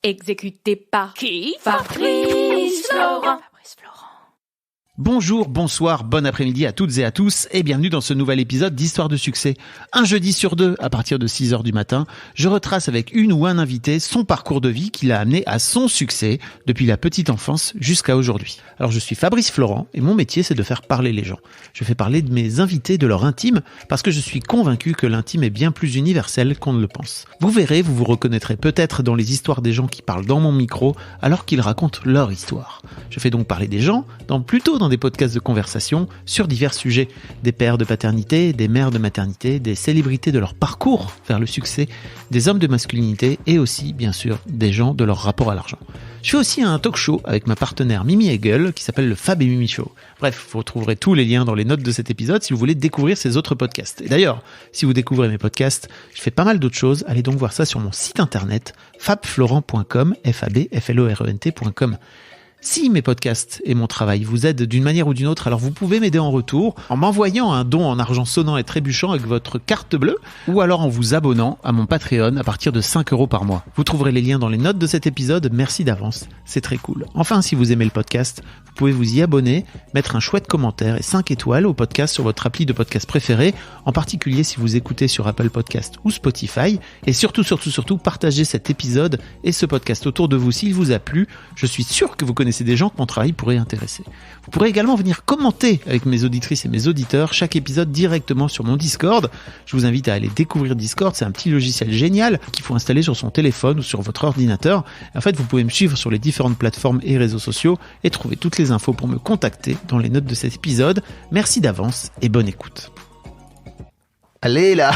Exécuté par qui? Fabrice Florent. Bonjour, bonsoir, bon après-midi à toutes et à tous et bienvenue dans ce nouvel épisode d'Histoire de succès. Un jeudi sur deux, à partir de 6h du matin, je retrace avec une ou un invité son parcours de vie qui l'a amené à son succès depuis la petite enfance jusqu'à aujourd'hui. Alors je suis Fabrice Florent et mon métier c'est de faire parler les gens. Je fais parler de mes invités de leur intime parce que je suis convaincu que l'intime est bien plus universel qu'on ne le pense. Vous verrez, vous vous reconnaîtrez peut-être dans les histoires des gens qui parlent dans mon micro alors qu'ils racontent leur histoire. Je fais donc parler des gens plutôt dans des podcasts de conversation sur divers sujets, des pères de paternité, des mères de maternité, des célébrités de leur parcours vers le succès, des hommes de masculinité et aussi, bien sûr, des gens de leur rapport à l'argent. Je fais aussi un talk show avec ma partenaire Mimi Hegel qui s'appelle le Fab et Mimi Show. Bref, vous retrouverez tous les liens dans les notes de cet épisode si vous voulez découvrir ces autres podcasts. Et d'ailleurs, si vous découvrez mes podcasts, je fais pas mal d'autres choses. Allez donc voir ça sur mon site internet fabflorent.com, fabflorent.com. Si mes podcasts et mon travail vous aident d'une manière ou d'une autre, alors vous pouvez m'aider en retour en m'envoyant un don en argent sonnant et trébuchant avec votre carte bleue ou alors en vous abonnant à mon Patreon à partir de 5€ par mois. Vous trouverez les liens dans les notes de cet épisode. Merci d'avance, c'est très cool. Enfin, si vous aimez le podcast, vous pouvez vous y abonner, mettre un chouette commentaire et 5 étoiles au podcast sur votre appli de podcast préféré, en particulier si vous écoutez sur Apple Podcast ou Spotify. Et surtout, partagez cet épisode et ce podcast autour de vous s'il vous a plu. Je suis sûr que vous connaissez des gens que mon travail pourrait intéresser. Vous pourrez également venir commenter avec mes auditrices et mes auditeurs chaque épisode directement sur mon Discord. Je vous invite à aller découvrir Discord, c'est un petit logiciel génial qu'il faut installer sur son téléphone ou sur votre ordinateur. En fait, vous pouvez me suivre sur les différentes plateformes et réseaux sociaux et trouver toutes les infos pour me contacter dans les notes de cet épisode. Merci d'avance et bonne écoute. Allez là.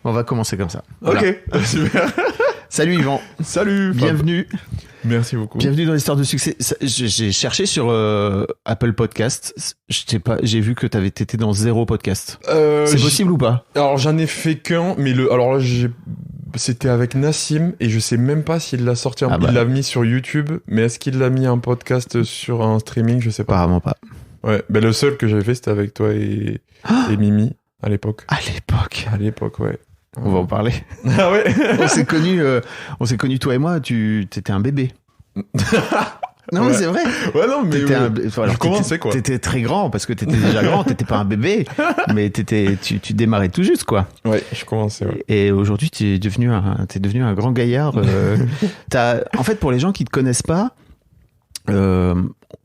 On va commencer comme ça. Voilà. Ok, super. Salut Yvan. Salut. Bienvenue. Merci beaucoup. Bienvenue dans l'Histoire de succès. J'ai cherché sur Apple Podcast. J'ai vu que t'étais dans 0 podcast. C'est possible ou pas? Alors j'en ai fait qu'un, mais alors là c'était avec Nassim et je sais même pas s'il l'a sorti. Il l'a mis sur YouTube, mais est-ce qu'il l'a mis en podcast sur un streaming? Je sais pas. Apparemment pas. Ouais, ben le seul que j'avais fait c'était avec toi et Mimi à l'époque. À l'époque, ouais. On va en parler. Ah ouais. On s'est connus toi et moi. T'étais un bébé. Non, ouais. mais c'est vrai. Ouais, non, mais je commençais quoi. T'étais très grand parce que t'étais déjà grand. T'étais pas un bébé, mais tu démarrais tout juste quoi. Ouais, je commençais. Ouais. Et aujourd'hui, t'es devenu un grand gaillard. En fait, pour les gens qui te connaissent pas.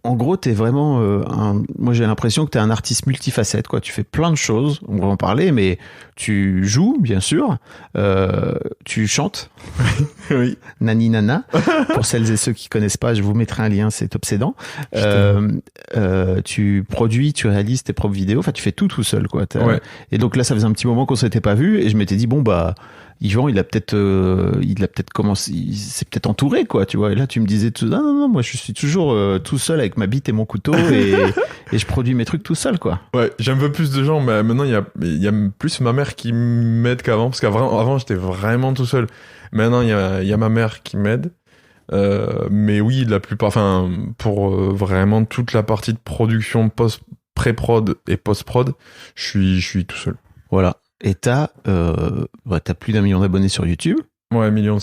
En gros, t'es vraiment moi j'ai l'impression que t'es un artiste multifacette quoi. Tu fais plein de choses, on va en parler, mais tu joues bien sûr, tu chantes, oui, Nani Nana. Pour celles et ceux qui connaissent pas, je vous mettrai un lien, c'est obsédant. Tu produis, tu réalises tes propres vidéos, enfin tu fais tout seul quoi. Ouais. Et donc là, ça faisait un petit moment qu'on s'était pas vu, et je m'étais dit bon bah. Yvan, il a peut-être commencé, il s'est peut-être entouré, quoi, tu vois. Et là, tu me disais non, moi, je suis toujours tout seul avec ma bite et mon couteau et je produis mes trucs tout seul, quoi. Ouais, j'ai un peu plus de gens, mais maintenant, il y a plus ma mère qui m'aide qu'avant, parce qu'avant, j'étais vraiment tout seul. Maintenant, il y a ma mère qui m'aide. Mais oui, la plupart, enfin, pour vraiment toute la partie de production pré-prod et post-prod, je suis tout seul. Voilà. Et t'as plus d'1 million d'abonnés sur YouTube. Ouais, 1,6 million, ouais.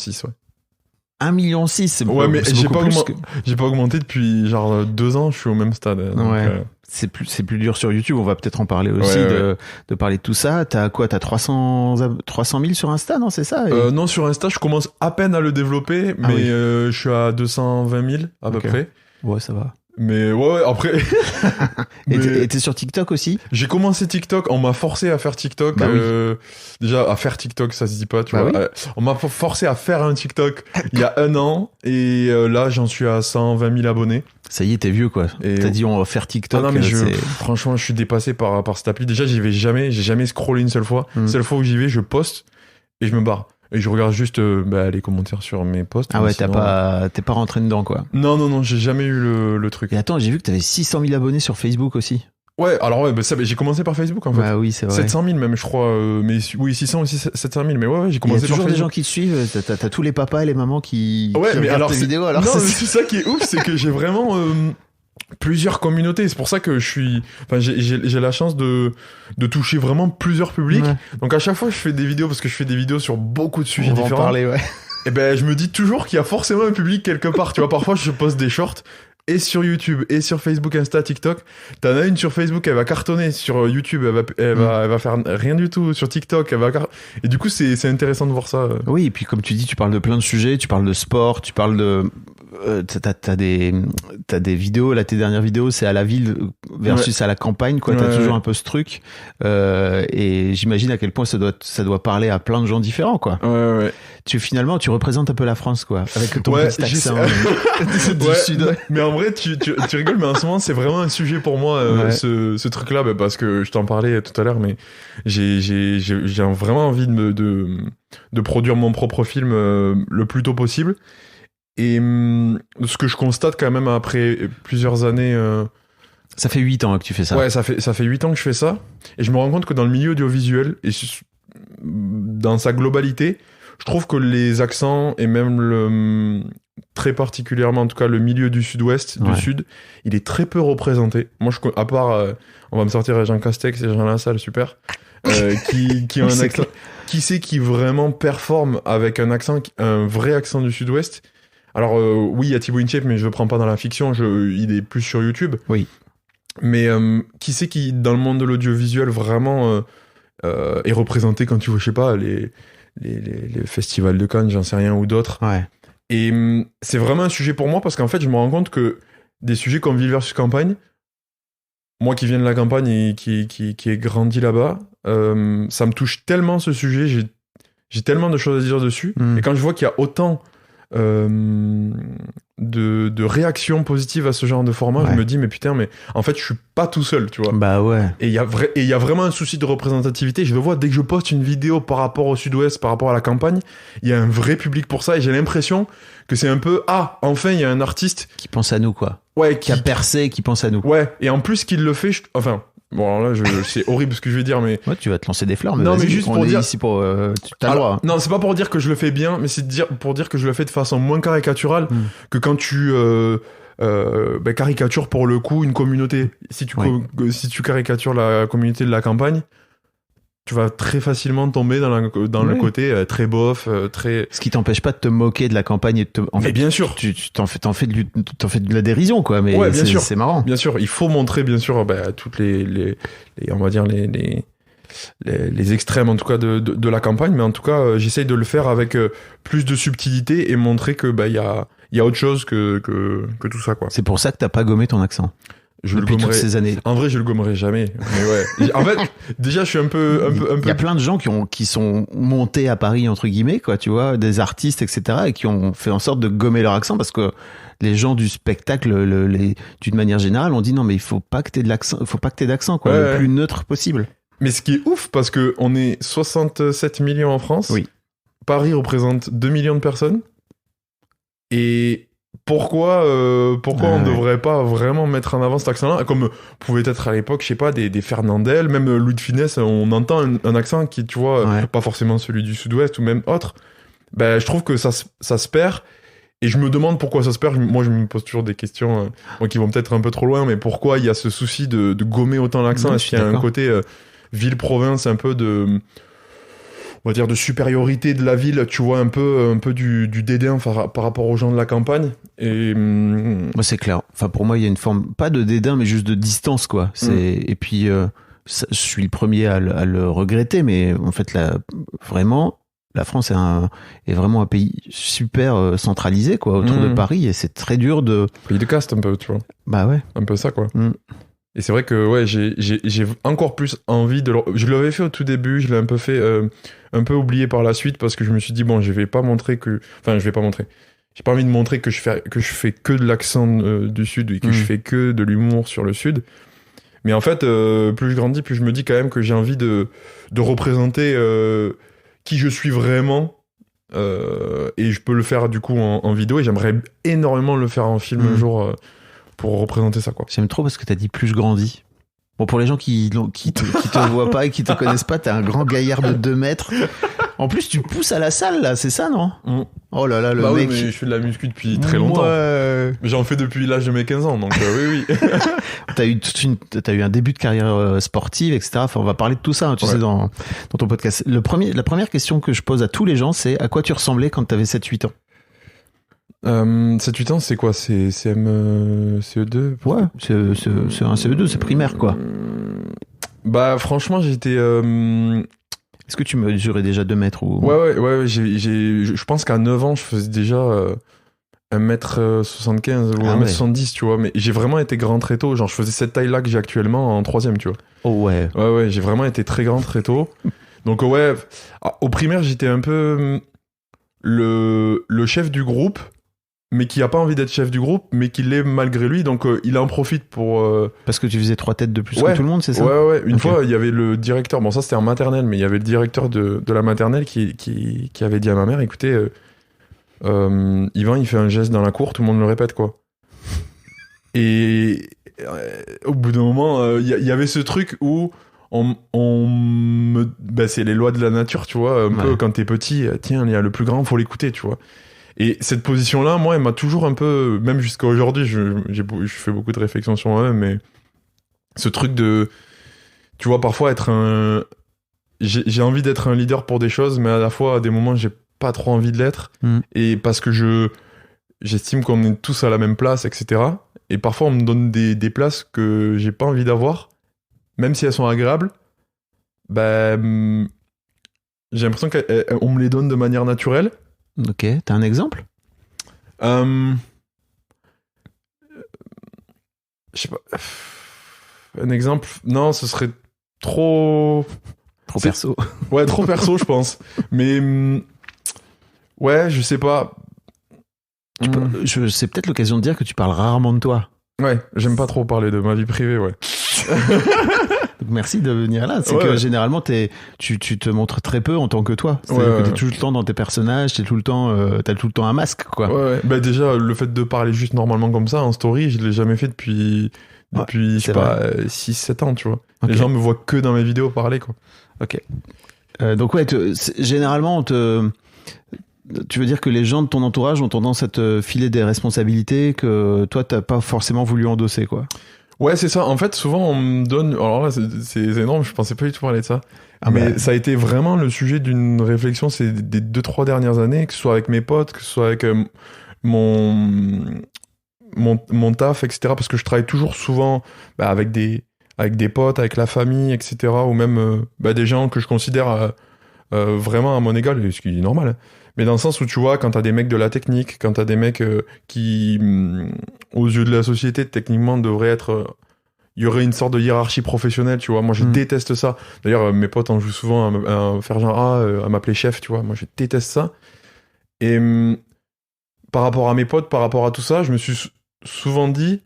1,6 million, c'est ouais, mais j'ai pas augmenté depuis genre 2 ans, je suis au même stade. Donc, ouais. C'est plus dur sur YouTube, on va peut-être en parler aussi, de parler de tout ça. T'as quoi? T'as 300 000 sur Insta, non? C'est ça? Non, sur Insta, je commence à peine à le développer, mais je suis à 220 000 à peu près. Ouais, ça va. Mais ouais, après. Et t'es sur TikTok aussi? J'ai commencé TikTok, on m'a forcé à faire TikTok. Bah oui. Déjà, à faire TikTok, ça se dit pas, tu vois. Oui. On m'a forcé à faire un TikTok il y a 1 an, et là, j'en suis à 120 000 abonnés. Ça y est, t'es vieux, quoi. Et t'as dit, on va faire TikTok. Ah non, mais franchement, je suis dépassé par cette appli. Déjà, j'y vais jamais, j'ai jamais scrollé une seule fois. Seule fois où j'y vais, je poste, et je me barre. Et je regarde juste les commentaires sur mes posts. Ah ouais, sinon, t'es pas rentré dedans, quoi. Non, j'ai jamais eu le truc. Et attends, j'ai vu que t'avais 600 000 abonnés sur Facebook aussi. Ouais, alors ouais, j'ai commencé par Facebook en fait. Ah oui, c'est vrai. 700 000 même, je crois. Mais oui, 600 aussi, 700 000. Mais ouais, j'ai commencé par Facebook. Il y a toujours des gens qui te suivent. T'as tous les papas et les mamans qui mais regardent alors tes vidéos. Alors non, c'est ça qui est ouf, c'est que j'ai vraiment plusieurs communautés. C'est pour ça que j'ai la chance de toucher vraiment plusieurs publics. Ouais. Donc à chaque fois, je fais des vidéos parce que je fais des vidéos sur beaucoup de sujets différents. On va en parler, ouais. Et ben, je me dis toujours qu'il y a forcément un public quelque part. Tu vois, parfois, je poste des shorts et sur YouTube et sur Facebook, Insta, TikTok. T'en as une sur Facebook, elle va cartonner. Sur YouTube, elle va faire rien du tout. Sur TikTok, et du coup, c'est intéressant de voir ça. Oui, et puis comme tu dis, tu parles de plein de sujets, tu parles de sport, tu parles de... t'as des vidéos, là tes dernières vidéos c'est à la ville versus à la campagne quoi, t'as toujours un peu ce truc et j'imagine à quel point ça doit parler à plein de gens différents quoi. Finalement tu représentes un peu la France quoi, avec ton petit accent du sud. Mais en vrai tu rigoles, mais en ce moment c'est vraiment un sujet pour moi ce truc là, parce que je t'en parlais tout à l'heure, mais j'ai vraiment envie de produire mon propre film le plus tôt possible. Et ce que je constate quand même après plusieurs années... Ça fait 8 ans que tu fais ça. Ouais, ça fait 8 ans que je fais ça. Et je me rends compte que dans le milieu audiovisuel, et dans sa globalité, je trouve que les accents, et même très particulièrement en tout cas le milieu du sud-ouest, du sud, il est très peu représenté. Moi, à part... on va me sortir Jean Castex et Jean Lassalle, super. Qui ont un accent... Qui c'est qui vraiment performe avec un vrai accent du sud-ouest? Alors oui, il y a Thibaut InShape, mais je le prends pas dans la fiction, il est plus sur YouTube. Oui. Mais qui c'est qui, dans le monde de l'audiovisuel, vraiment est représenté quand tu vois, je sais pas, les festivals de Cannes, j'en sais rien, ou d'autres. Ouais. Et c'est vraiment un sujet pour moi, parce qu'en fait, je me rends compte que des sujets comme Ville versus campagne, moi qui viens de la campagne et qui ai grandi là-bas, ça me touche tellement ce sujet, j'ai tellement de choses à dire dessus. Et quand je vois qu'il y a autant... de réactions positives à ce genre de format, je me dis mais putain, mais en fait je suis pas tout seul, tu vois. Bah ouais. Et il y a vraiment un souci de représentativité. Je le vois dès que je poste une vidéo par rapport au sud-ouest, par rapport à la campagne, il y a un vrai public pour ça, et j'ai l'impression que c'est un peu enfin il y a un artiste qui pense à nous quoi. Ouais, qui a percé, qui pense à nous. Ouais, et en plus qu'il le fait, bon, alors là, c'est horrible ce que je vais dire, mais... Ouais, tu vas te lancer des fleurs, mais non, mais juste pour dire... ici pour... t'as le droit. Non, c'est pas pour dire que je le fais bien, mais c'est pour dire que je le fais de façon moins caricaturale que quand tu caricatures pour le coup une communauté. Si tu caricatures la communauté de la campagne, tu vas très facilement tomber dans le côté très bof, très... Ce qui t'empêche pas de te moquer de la campagne et de mais bien sûr. Tu t'en fais de la dérision, quoi, mais bien sûr. C'est marrant. Bien sûr, il faut montrer, bien sûr, toutes les on va dire les extrêmes, en tout cas, de la campagne, mais en tout cas, j'essaye de le faire avec plus de subtilité et montrer que, il y a autre chose que tout ça, quoi. C'est pour ça que t'as pas gommé ton accent. Depuis toutes ces années. En vrai, je le gommerai jamais. Mais ouais. En fait, déjà, je suis un peu. Il y a plein de gens qui sont montés à Paris, entre guillemets, quoi, tu vois, des artistes, etc., et qui ont fait en sorte de gommer leur accent parce que les gens du spectacle, d'une manière générale, ont dit non, mais il faut pas que t'aies d'accent, quoi, le plus neutre possible. Mais ce qui est ouf, parce que on est 67 millions en France. Oui. Paris représente 2 millions de personnes. Et pourquoi on ne devrait pas vraiment mettre en avant cet accent-là, comme pouvait être à l'époque, je sais pas, des Fernandel, même Louis de Funès, on entend un accent qui, tu vois, pas forcément celui du sud-ouest ou même autre. Je trouve que ça se perd, et je me demande pourquoi ça se perd. Moi, je me pose toujours des questions qui vont peut-être un peu trop loin, mais pourquoi il y a ce souci de gommer autant l'accent? Est-ce qu'il y a un côté ville-province, un peu de... on va dire de supériorité de la ville, tu vois, un peu du dédain par rapport aux gens de la campagne. Et moi, c'est clair. Enfin, pour moi, il y a une forme, pas de dédain, mais juste de distance, quoi. Et puis, je suis le premier à le regretter, mais en fait, vraiment, la France est vraiment un pays super centralisé, quoi, autour de Paris, et c'est très dur de... Pays de caste, un peu, tu vois. Bah ouais. Un peu ça, quoi. Et c'est vrai que j'ai encore plus envie de... Je l'avais fait au tout début, je l'ai un peu fait... un peu oublié par la suite, parce que je me suis dit, bon, je vais pas montrer que... Enfin, je vais pas montrer. J'ai pas envie de montrer que je fais que de l'accent du Sud et que je fais que de l'humour sur le Sud. Mais en fait, plus je grandis, plus je me dis quand même que j'ai envie de représenter qui je suis vraiment. Et je peux le faire du coup en vidéo, et j'aimerais énormément le faire en film un jour pour représenter ça, quoi. J'aime trop parce que t'as dit plus je grandis. Bon, pour les gens qui te voient pas et qui te connaissent pas, t'es un grand gaillard de 2 mètres. En plus, tu pousses à la salle, là, c'est ça, non? Oh là là, le Bah mec. oui, mais je fais de la muscu depuis très longtemps. Ouais. J'en fais depuis l'âge de mes 15 ans, donc oui. T'as eu un début de carrière sportive, etc. Enfin, on va parler de tout ça, hein, tu sais, dans ton podcast. La première question que je pose à tous les gens, c'est à quoi tu ressemblais quand t'avais 7-8 ans? 7-8 ans, c'est quoi? C'est CE2? Ouais, c'est un CE2, c'est primaire, quoi. Bah, franchement, j'étais... Est-ce que tu mesurais déjà 2 mètres ou... Ouais, je pense qu'à 9 ans, je faisais déjà 1m75 ou 1m70, tu vois. Mais j'ai vraiment été grand très tôt. Genre, je faisais cette taille-là que j'ai actuellement en 3ème, tu vois. Oh ouais. Ouais, j'ai vraiment été très grand très tôt. Donc, ouais, au primaire, j'étais un peu le chef du groupe, mais qui a pas envie d'être chef du groupe, mais qui l'est malgré lui. Donc, il en profite pour... Parce que tu faisais 3 têtes de plus que tout le monde, c'est ça? Ouais. Une fois, il y avait le directeur, bon ça c'était en maternelle, mais il y avait le directeur de la maternelle qui avait dit à ma mère, écoutez, Yvan il fait un geste dans la cour, tout le monde le répète, quoi. Et au bout d'un moment, il y avait ce truc où c'est les lois de la nature, tu vois, un peu quand t'es petit, tiens, il y a le plus grand, faut l'écouter, tu vois. Et cette position-là, moi, elle m'a toujours un peu, même jusqu'à aujourd'hui, je fais beaucoup de réflexions sur moi-même, mais ce truc de, tu vois, parfois j'ai envie d'être un leader pour des choses, mais à la fois, à des moments, j'ai pas trop envie de l'être, et parce que j'estime qu'on est tous à la même place, etc. Et parfois, on me donne des places que j'ai pas envie d'avoir, même si elles sont agréables, ben, j'ai l'impression qu'on me les donne de manière naturelle. Ok, t'as un exemple? Je sais pas. Un exemple? Non, ce serait trop perso. Ouais, trop perso, je pense. Mais ouais, je sais pas. C'est peut-être l'occasion de dire que tu parles rarement de toi. Ouais, j'aime pas trop parler de ma vie privée, ouais. Donc merci de venir là. C'est que généralement tu te montres très peu en tant que toi. C'est-à-dire que t'es tout le temps dans tes personnages, t'as tout le temps un masque, quoi. Ouais. Bah déjà, le fait de parler juste normalement comme ça en story, je l'ai jamais fait depuis je sais pas, 6-7 ans, tu vois. Okay. Les gens me voient que dans mes vidéos parler, quoi. Ok. Donc ouais, généralement, tu veux dire que les gens de ton entourage ont tendance à te filer des responsabilités que toi, t'as pas forcément voulu endosser, quoi. Ouais, c'est ça. En fait, souvent, on me donne... Alors là, c'est énorme, je pensais pas du tout parler de ça. Mais ça a été vraiment le sujet d'une réflexion des 2-3 dernières années, que ce soit avec mes potes, que ce soit avec mon taf, etc. Parce que je travaille toujours souvent avec des potes, avec la famille, etc. Ou même des gens que je considère vraiment à mon égal, ce qui est normal. Hein. Mais dans le sens où, tu vois, quand t'as des mecs de la technique, quand t'as des mecs qui, aux yeux de la société, techniquement, devraient être... il y aurait une sorte de hiérarchie professionnelle, tu vois. Moi, je déteste ça. D'ailleurs, mes potes en jouent souvent à faire genre, à m'appeler chef, tu vois. Moi, je déteste ça. Et par rapport à mes potes, par rapport à tout ça, je me suis souvent dit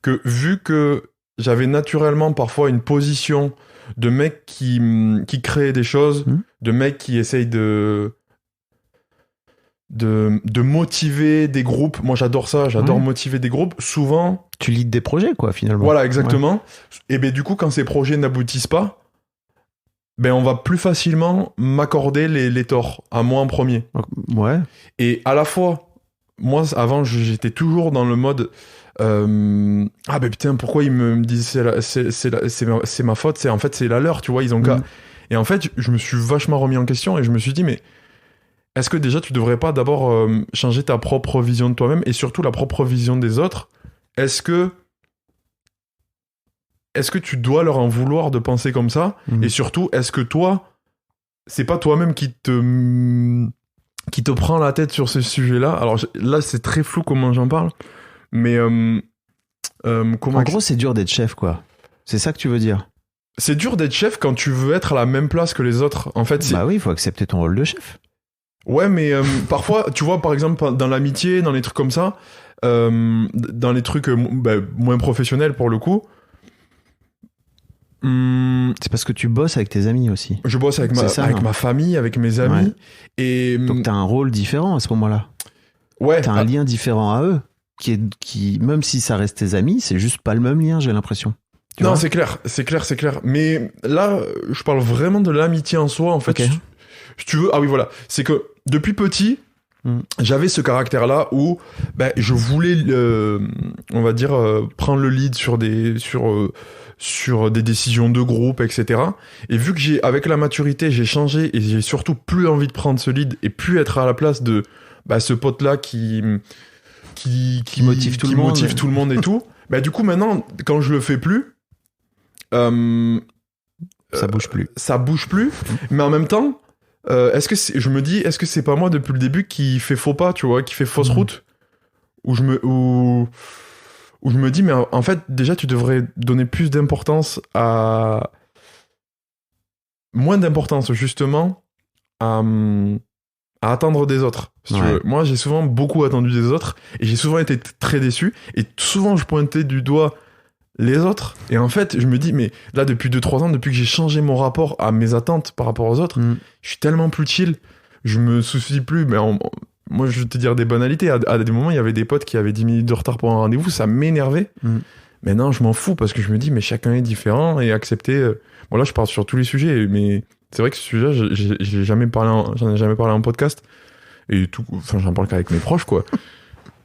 que vu que j'avais naturellement parfois une position de mec qui crée des choses, de mec qui essaye de motiver des groupes. Moi, j'adore ça, j'adore motiver des groupes. Souvent... Tu leads des projets, quoi, finalement. Voilà, exactement. Ouais. Et ben du coup, quand ces projets n'aboutissent pas, ben on va plus facilement m'accorder les torts, à moi en premier. Ouais. Et à la fois, moi, avant, j'étais toujours dans le mode... ah ben putain, pourquoi ils me disent c'est ma faute, en fait, c'est la leur, tu vois, ils ont qu'à... Et en fait, je me suis vachement remis en question et je me suis dit, mais... Est-ce que déjà tu devrais pas d'abord changer ta propre vision de toi-même et surtout la propre vision des autres? Est-ce que tu dois leur en vouloir de penser comme ça? Et surtout, est-ce que toi, c'est pas toi-même qui te prend la tête sur ce sujet-là? Alors là, c'est très flou comment j'en parle, mais en gros, c'est dur d'être chef, quoi. C'est ça que tu veux dire? C'est dur d'être chef quand tu veux être à la même place que les autres. En fait, bah oui, il faut accepter ton rôle de chef. Ouais, mais parfois, tu vois, par exemple, dans l'amitié, dans les trucs comme ça, dans les trucs moins professionnels pour le coup. C'est parce que tu bosses avec tes amis aussi. Je bosse avec ma famille, avec mes amis. Ouais. Et donc t'as un rôle différent à ce moment-là. Ouais. T'as un lien différent à eux, qui même si ça reste tes amis, c'est juste pas le même lien, j'ai l'impression. Non, c'est clair. Mais là, je parle vraiment de l'amitié en soi, en fait. Okay. Si tu veux, ah oui, voilà. C'est que depuis petit, j'avais ce caractère-là où je voulais, on va dire, prendre le lead sur des décisions de groupe, etc. Et vu que avec la maturité, j'ai changé et j'ai surtout plus envie de prendre ce lead et plus être à la place de ce pote-là qui motive tout le monde et tout. Du coup, maintenant, quand je le fais plus, ça bouge plus. Ça bouge plus, mais en même temps, je me dis, est-ce que c'est pas moi depuis le début qui fait faux pas, tu vois, qui fait fausse route, où je me dis, mais en fait, déjà, tu devrais donner moins d'importance, justement, à attendre des autres. Si tu veux. Moi, j'ai souvent beaucoup attendu des autres, et j'ai souvent été très déçu, et souvent, je pointais du doigt les autres, et en fait, je me dis, mais là, depuis 2-3 ans, depuis que j'ai changé mon rapport à mes attentes par rapport aux autres, je suis tellement plus chill, je me soucie plus, mais moi, je vais te dire des banalités. À des moments, il y avait des potes qui avaient 10 minutes de retard pour un rendez-vous, ça m'énervait. Maintenant, je m'en fous parce que je me dis, mais chacun est différent et accepter. Bon, là, je parle sur tous les sujets, mais c'est vrai que ce sujet-là, j'en ai jamais parlé en podcast. Et tout, enfin, j'en parle qu'avec mes proches, quoi.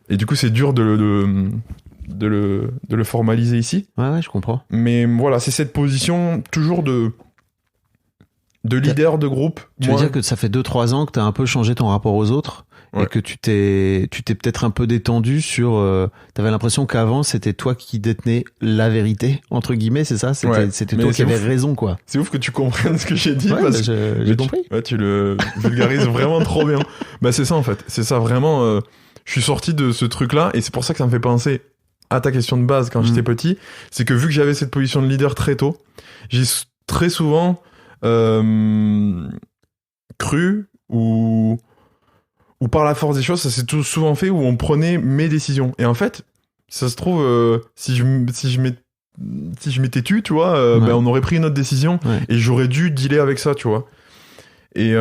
Et du coup, c'est dur de le formaliser ici. Ouais, je comprends. Mais voilà, c'est cette position toujours de leader de groupe. Tu veux dire que ça fait 2-3 ans que tu as un peu changé ton rapport aux autres et que tu t'es peut-être un peu détendu sur... t'avais l'impression qu'avant, c'était toi qui détenais la vérité, entre guillemets, c'est ça? C'était toi qui avais raison, quoi. C'est ouf que tu comprennes ce que j'ai dit. Ouais, j'ai compris. Tu le vulgarises vraiment trop bien. C'est ça, en fait. C'est ça, vraiment. Je suis sorti de ce truc-là et c'est pour ça que ça me fait penser à ta question de base quand j'étais petit. C'est que vu que j'avais cette position de leader très tôt, j'ai très souvent cru ou par la force des choses, ça s'est tout souvent fait où on prenait mes décisions. Et en fait, ça se trouve, si je m'étais tu, tu vois, on aurait pris une autre décision et j'aurais dû dealer avec ça, tu vois. Et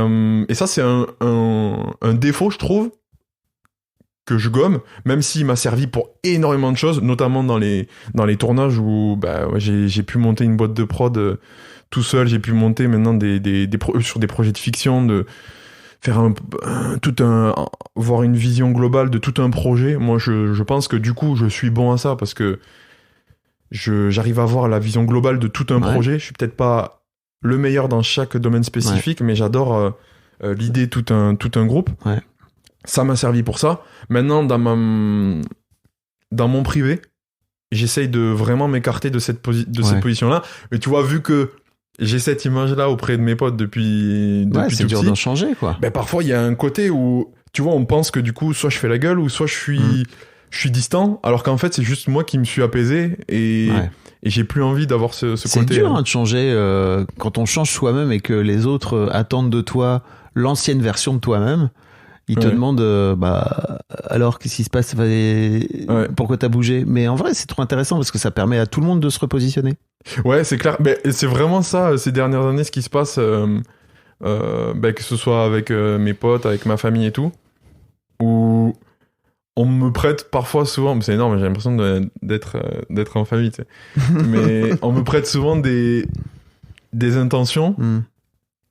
ça, c'est un défaut, je trouve, que je gomme, même s'il m'a servi pour énormément de choses, notamment dans les tournages où j'ai pu monter une boîte de prod tout seul, j'ai pu monter maintenant sur des projets de fiction, de faire voir une vision globale de tout un projet. Moi, je pense que du coup, je suis bon à ça parce que j'arrive à voir la vision globale de tout un projet. Je suis peut-être pas le meilleur dans chaque domaine spécifique, mais j'adore l'idée tout un groupe. Ouais. Ça m'a servi pour ça. Maintenant, dans mon privé, j'essaye de vraiment m'écarter de cette position-là. Mais tu vois, vu que j'ai cette image-là auprès de mes potes depuis c'est dur d'en changer, quoi. Parfois, il y a un côté où, tu vois, on pense que du coup, soit je fais la gueule ou soit je suis distant, alors qu'en fait, c'est juste moi qui me suis apaisé et j'ai plus envie d'avoir ce côté. C'est dur de changer quand on change soi-même et que les autres attendent de toi l'ancienne version de toi-même. Ils te demandent alors qu'est-ce qui se passe, pourquoi t'as bougé, mais en vrai c'est trop intéressant parce que ça permet à tout le monde de se repositionner. Ouais, c'est clair, mais c'est vraiment ça ces dernières années ce qui se passe, que ce soit avec mes potes, avec ma famille et tout, où on me prête parfois souvent, c'est énorme, j'ai l'impression d'être en famille, tu sais. Mais on me prête souvent des intentions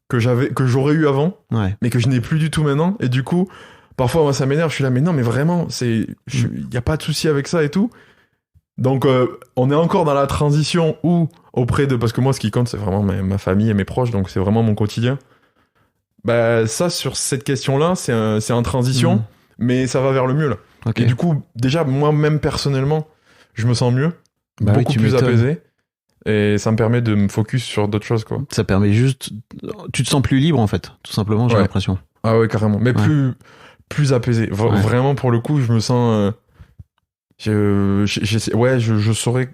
que j'aurais eu avant, mais que je n'ai plus du tout maintenant. Et du coup, parfois, moi, ça m'énerve. Je suis là, mais non, mais vraiment, y a pas de souci avec ça et tout. Donc, on est encore dans la transition où, parce que moi, ce qui compte, c'est vraiment ma famille et mes proches, donc c'est vraiment mon quotidien. Ça, sur cette question-là, c'est en transition, mais ça va vers le mieux, là. Okay. Et du coup, déjà, moi-même, personnellement, je me sens mieux, beaucoup plus apaisé. Et ça me permet de me focus sur d'autres choses, quoi. Ça permet juste... Tu te sens plus libre, en fait, tout simplement, j'ai l'impression. Ah ouais, carrément. Mais plus apaisé. Vraiment, pour le coup, je me sens... je saurais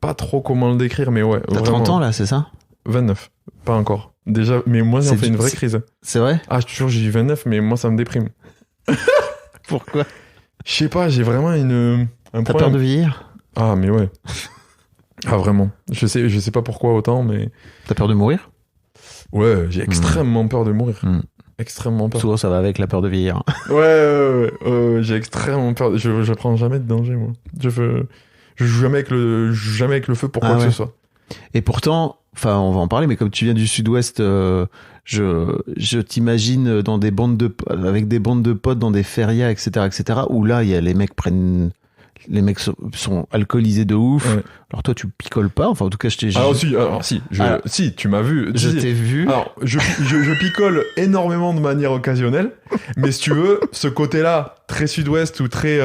pas trop comment le décrire, mais ouais. T'as vraiment... 30 ans, là, c'est ça ? 29. Pas encore. Déjà, mais moi, ça me fait une vraie crise. C'est vrai ? Ah, je te jure, j'ai dit 29, mais moi, ça me déprime. Pourquoi ? Je sais pas, j'ai vraiment T'as peur de vieillir ? Ah, mais ouais. Ah vraiment, je sais pas pourquoi autant, mais... T'as peur de mourir ? Ouais, j'ai extrêmement peur de mourir. Extrêmement peur. Souvent ça va avec la peur de vieillir. Ouais, j'ai extrêmement peur. Je prends jamais de danger, moi. Je joue jamais avec le feu pour quoi que ce soit. Et pourtant, enfin, on va en parler, mais comme tu viens du Sud-Ouest, je t'imagine dans des avec des bandes de potes dans des férias, etc., où là, il y a les mecs sont alcoolisés de ouf. Ouais. Alors toi, tu picoles pas. Enfin, en tout cas, si, si, tu m'as vu. Je t'ai vu. Alors, je picole énormément de manière occasionnelle, mais si tu veux, ce côté-là, très Sud-Ouest ou très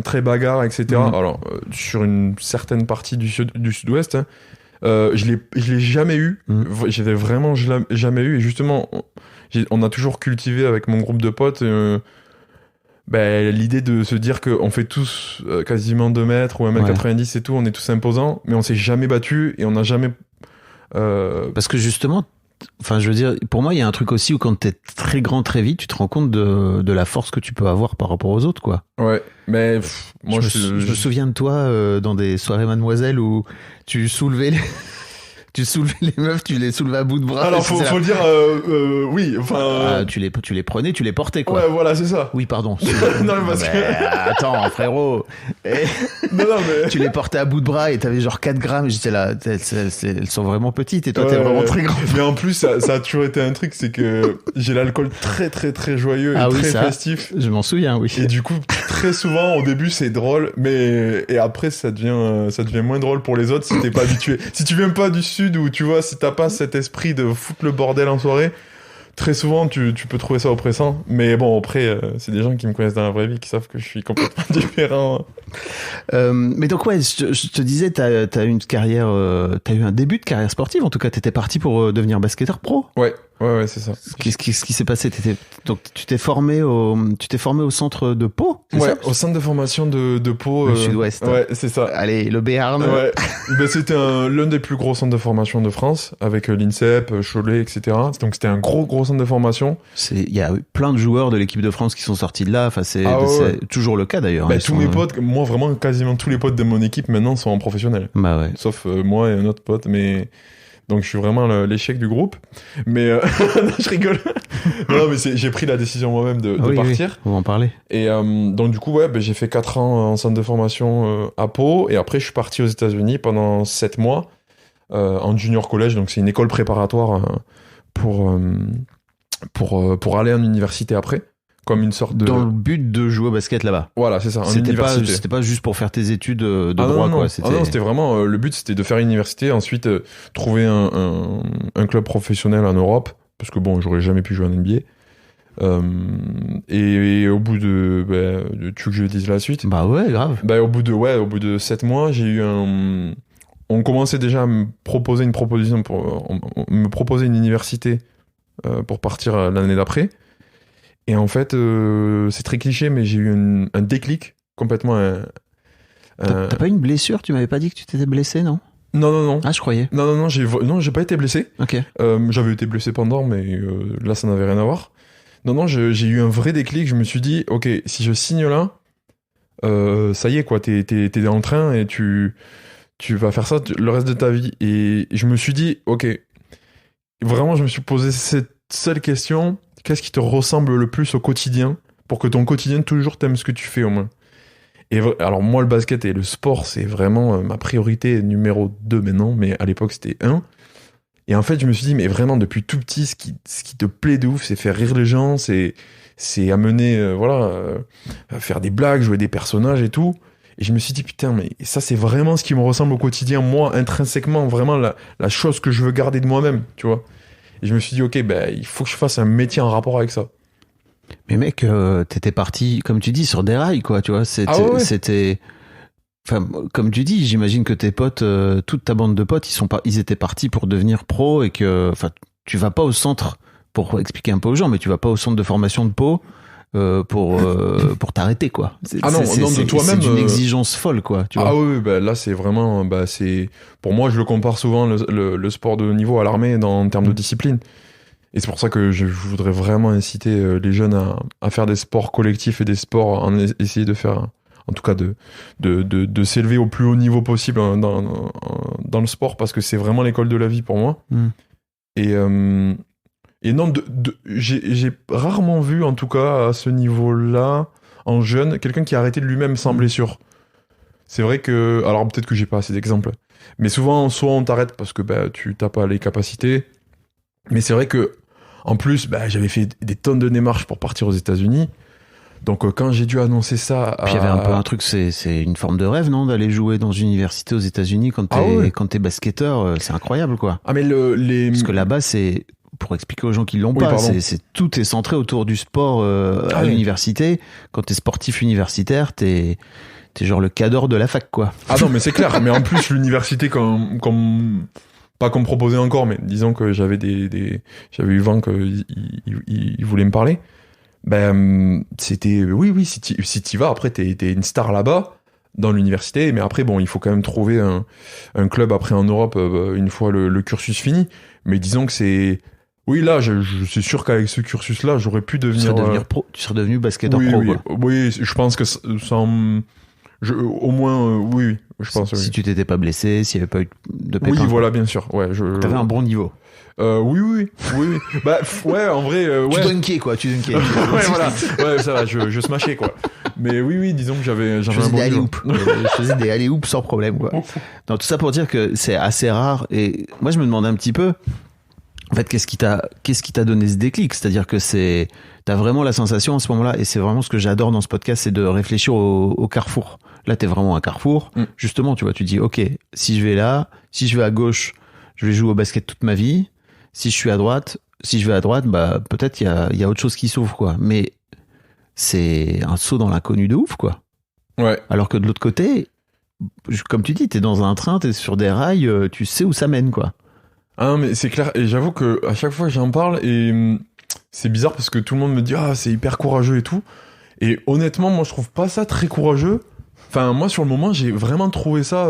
très bagarre, etc. Alors, sur une certaine partie du Sud-Ouest, hein, je l'ai jamais eu. J'avais vraiment jamais eu. Et justement, on a toujours cultivé avec mon groupe de potes l'idée de se dire qu'on fait tous quasiment 2 mètres ou 1m90 et tout, on est tous imposants, mais on s'est jamais battu et on n'a jamais... Parce que justement, enfin, je veux dire, pour moi, il y a un truc aussi où quand t'es très grand très vite, tu te rends compte de la force que tu peux avoir par rapport aux autres, quoi. Ouais, mais moi je me souviens de toi dans des soirées Mademoiselle où tu soulevais les meufs, tu les soulevais à bout de bras. Alors, faut le dire, oui, enfin... tu les prenais, tu les portais, quoi. Ouais, voilà, c'est ça. Oui, pardon. Non, mais parce que... Attends, frérot. Non, mais... Tu les portais à bout de bras et t'avais genre 4 grammes. Et j'étais là, elles sont vraiment petites et toi, t'es vraiment très grand. Mais en plus, ça a toujours été un truc, c'est que j'ai l'alcool très, très, très joyeux et très festif. Je m'en souviens, oui. Et du coup, très souvent, au début, c'est drôle, et après, ça devient moins drôle pour les autres si t'es pas habitué. Si tu viens pas du Sud, où tu vois, si t'as pas cet esprit de foutre le bordel en soirée, très souvent tu peux trouver ça oppressant. Mais bon, après, c'est des gens qui me connaissent dans la vraie vie qui savent que je suis complètement différent. Mais donc ouais, je te disais, t'as eu une carrière, t'as eu un début de carrière sportive. En tout cas, t'étais parti pour devenir basketteur pro. Ouais, c'est ça. Qu'est-ce qui s'est passé? Donc tu t'es formé au centre de Pau. Ouais, ça au centre de formation de Pau. Le Sud-Ouest. Ouais, c'est ça. Allez, le Béarn. Ouais. C'était l'un des plus gros centres de formation de France, avec l'INSEP, Cholet, etc. Donc c'était un gros centre de formation. Il y a eu plein de joueurs de l'équipe de France qui sont sortis de là. Enfin, c'est toujours le cas d'ailleurs. Tous mes potes, moi vraiment quasiment tous les potes de mon équipe maintenant sont en professionnel. Bah ouais. Sauf moi et un autre pote, mais donc je suis vraiment l'échec du groupe. Mais non, je rigole. Non, mais j'ai pris la décision moi-même de partir. Oui, on va en parler. Et donc du coup, j'ai fait 4 ans en centre de formation à Pau, et après je suis parti aux États-Unis pendant 7 mois en junior collège. Donc c'est une école préparatoire pour aller en université après. Comme une sorte de... Dans le but de jouer au basket là-bas. Voilà, c'est ça, en c'était université. Pas juste pour faire tes études de droit, non. quoi. C'était vraiment... le but, c'était de faire une université, ensuite trouver un club professionnel en Europe, parce que bon, j'aurais jamais pu jouer en NBA. Et au bout de... tu veux que je dise la suite? Bah ouais, grave. Au bout de 7 mois, j'ai eu on commençait déjà à me proposer une proposition me proposer une université pour partir l'année d'après. Et en fait, c'est très cliché, mais j'ai eu un déclic complètement. T'as pas eu une blessure? Tu m'avais pas dit que tu t'étais blessé, non? Non. Ah, je croyais. Non, j'ai pas été blessé. Ok. J'avais été blessé pendant, mais là, ça n'avait rien à voir. Non, j'ai eu un vrai déclic. Je me suis dit, ok, si je signe là, ça y est, quoi, t'es dans le train et tu vas faire ça le reste de ta vie. Et je me suis dit, ok, vraiment, je me suis posé cette seule question. Qu'est-ce qui te ressemble le plus au quotidien pour que ton quotidien toujours t'aimes ce que tu fais au moins? Et alors moi, le basket et le sport, c'est vraiment ma priorité numéro 2 maintenant, mais à l'époque c'était 1. Et en fait, je me suis dit, mais vraiment depuis tout petit, ce qui te plaît de ouf, c'est faire rire les gens, c'est amener, à faire des blagues, jouer des personnages et tout. Et je me suis dit, putain, mais ça c'est vraiment ce qui me ressemble au quotidien, moi, intrinsèquement, vraiment la chose que je veux garder de moi-même, tu vois. Et je me suis dit, ok, il faut que je fasse un métier en rapport avec ça. Mais mec, t'étais parti, comme tu dis, sur des rails, quoi, tu vois. C'était... Enfin, comme tu dis, j'imagine que tes potes, toute ta bande de potes, ils étaient partis pour devenir pro et que... Enfin, tu vas pas au centre, pour expliquer un peu aux gens, mais tu vas pas au centre de formation de Pau pour t'arrêter, quoi. De toi-même. C'est une exigence folle, quoi, tu vois. Oui, là, c'est vraiment... Pour moi, je le compare souvent, le sport de haut niveau à l'armée en termes de discipline. Et c'est pour ça que je voudrais vraiment inciter les jeunes à faire des sports collectifs et des sports, essayer de faire... En tout cas, de s'élever au plus haut niveau possible dans le sport, parce que c'est vraiment l'école de la vie pour moi. Et non, j'ai rarement vu, en tout cas, à ce niveau-là, en jeune, quelqu'un qui a arrêté de lui-même sans blessure. C'est vrai que... Alors, peut-être que j'ai pas assez d'exemples. Mais souvent, soit on t'arrête parce que bah, tu n'as pas les capacités. Mais c'est vrai que, en plus, bah, j'avais fait des tonnes de démarches pour partir aux États-Unis. Donc, quand j'ai dû annoncer ça. Puis il y avait un peu un truc, c'est une forme de rêve, non, d'aller jouer dans une université aux États-Unis quand t'es basketteur, c'est incroyable, quoi. Ah, mais Parce que là-bas, c'est. Pour expliquer aux gens qui l'ont pas, tout est centré autour du sport à l'université. Quand t'es sportif universitaire, t'es genre le cadre de la fac, quoi. Ah non, mais c'est clair. Mais en plus, l'université, pas qu'on me proposait encore, mais disons que j'avais j'avais eu vent qu'ils voulaient me parler. Ben, c'était, oui, si t'y vas, après, t'es une star là-bas, dans l'université, mais après, bon, il faut quand même trouver un club après en Europe, une fois le cursus fini. Mais disons que c'est, oui, là, je suis sûr qu'avec ce cursus-là, j'aurais pu devenir pro, tu serais devenu basketteur oui, pro, oui, quoi. Oui, je pense que au moins, oui, je pense. Si tu t'étais pas blessé, s'il y avait pas eu de pépins. Oui, voilà, bien sûr, ouais. T'avais un bon niveau. Oui. Bah, ouais, en vrai, ouais. Tu dunkais, quoi, ouais, voilà. Ouais, ça va, je smashais, quoi. Mais oui, disons que j'avais un bon niveau. Je faisais des alley-oops sans problème, quoi. Non, tout ça pour dire que c'est assez rare. Et moi, je me demande un petit peu, en fait, qu'est-ce qui t'a donné ce déclic? C'est-à-dire que t'as vraiment la sensation à ce moment-là, et c'est vraiment ce que j'adore dans ce podcast, c'est de réfléchir au carrefour. Là, t'es vraiment à carrefour. Justement, tu vois, tu dis, ok, si je vais là, si je vais à gauche, je vais jouer au basket toute ma vie. Si je vais à droite, bah, peut-être il y a autre chose qui s'ouvre, quoi. Mais c'est un saut dans l'inconnu de ouf, quoi. Ouais. Alors que de l'autre côté, comme tu dis, t'es dans un train, t'es sur des rails, tu sais où ça mène, quoi. Ah, mais c'est clair. Et j'avoue que à chaque fois j'en parle, et c'est bizarre parce que tout le monde me dit, ah, c'est hyper courageux et tout. Et honnêtement, moi, je trouve pas ça très courageux. Enfin, moi, sur le moment, j'ai vraiment trouvé ça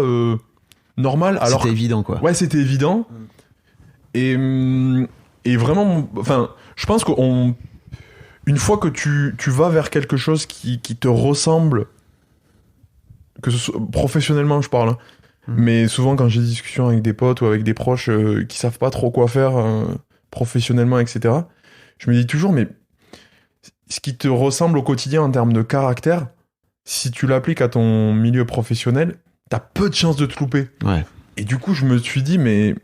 normal. Alors, c'était évident, quoi. Ouais, c'était évident. Et vraiment, enfin, je pense qu'une fois que tu vas vers quelque chose qui te ressemble, que ce soit professionnellement, je parle, hein, mais souvent quand j'ai des discussions avec des potes ou avec des proches qui savent pas trop quoi faire professionnellement, etc., je me dis toujours, mais ce qui te ressemble au quotidien en termes de caractère, si tu l'appliques à ton milieu professionnel, t'as peu de chances de te louper. Ouais. Et du coup, je me suis dit, mais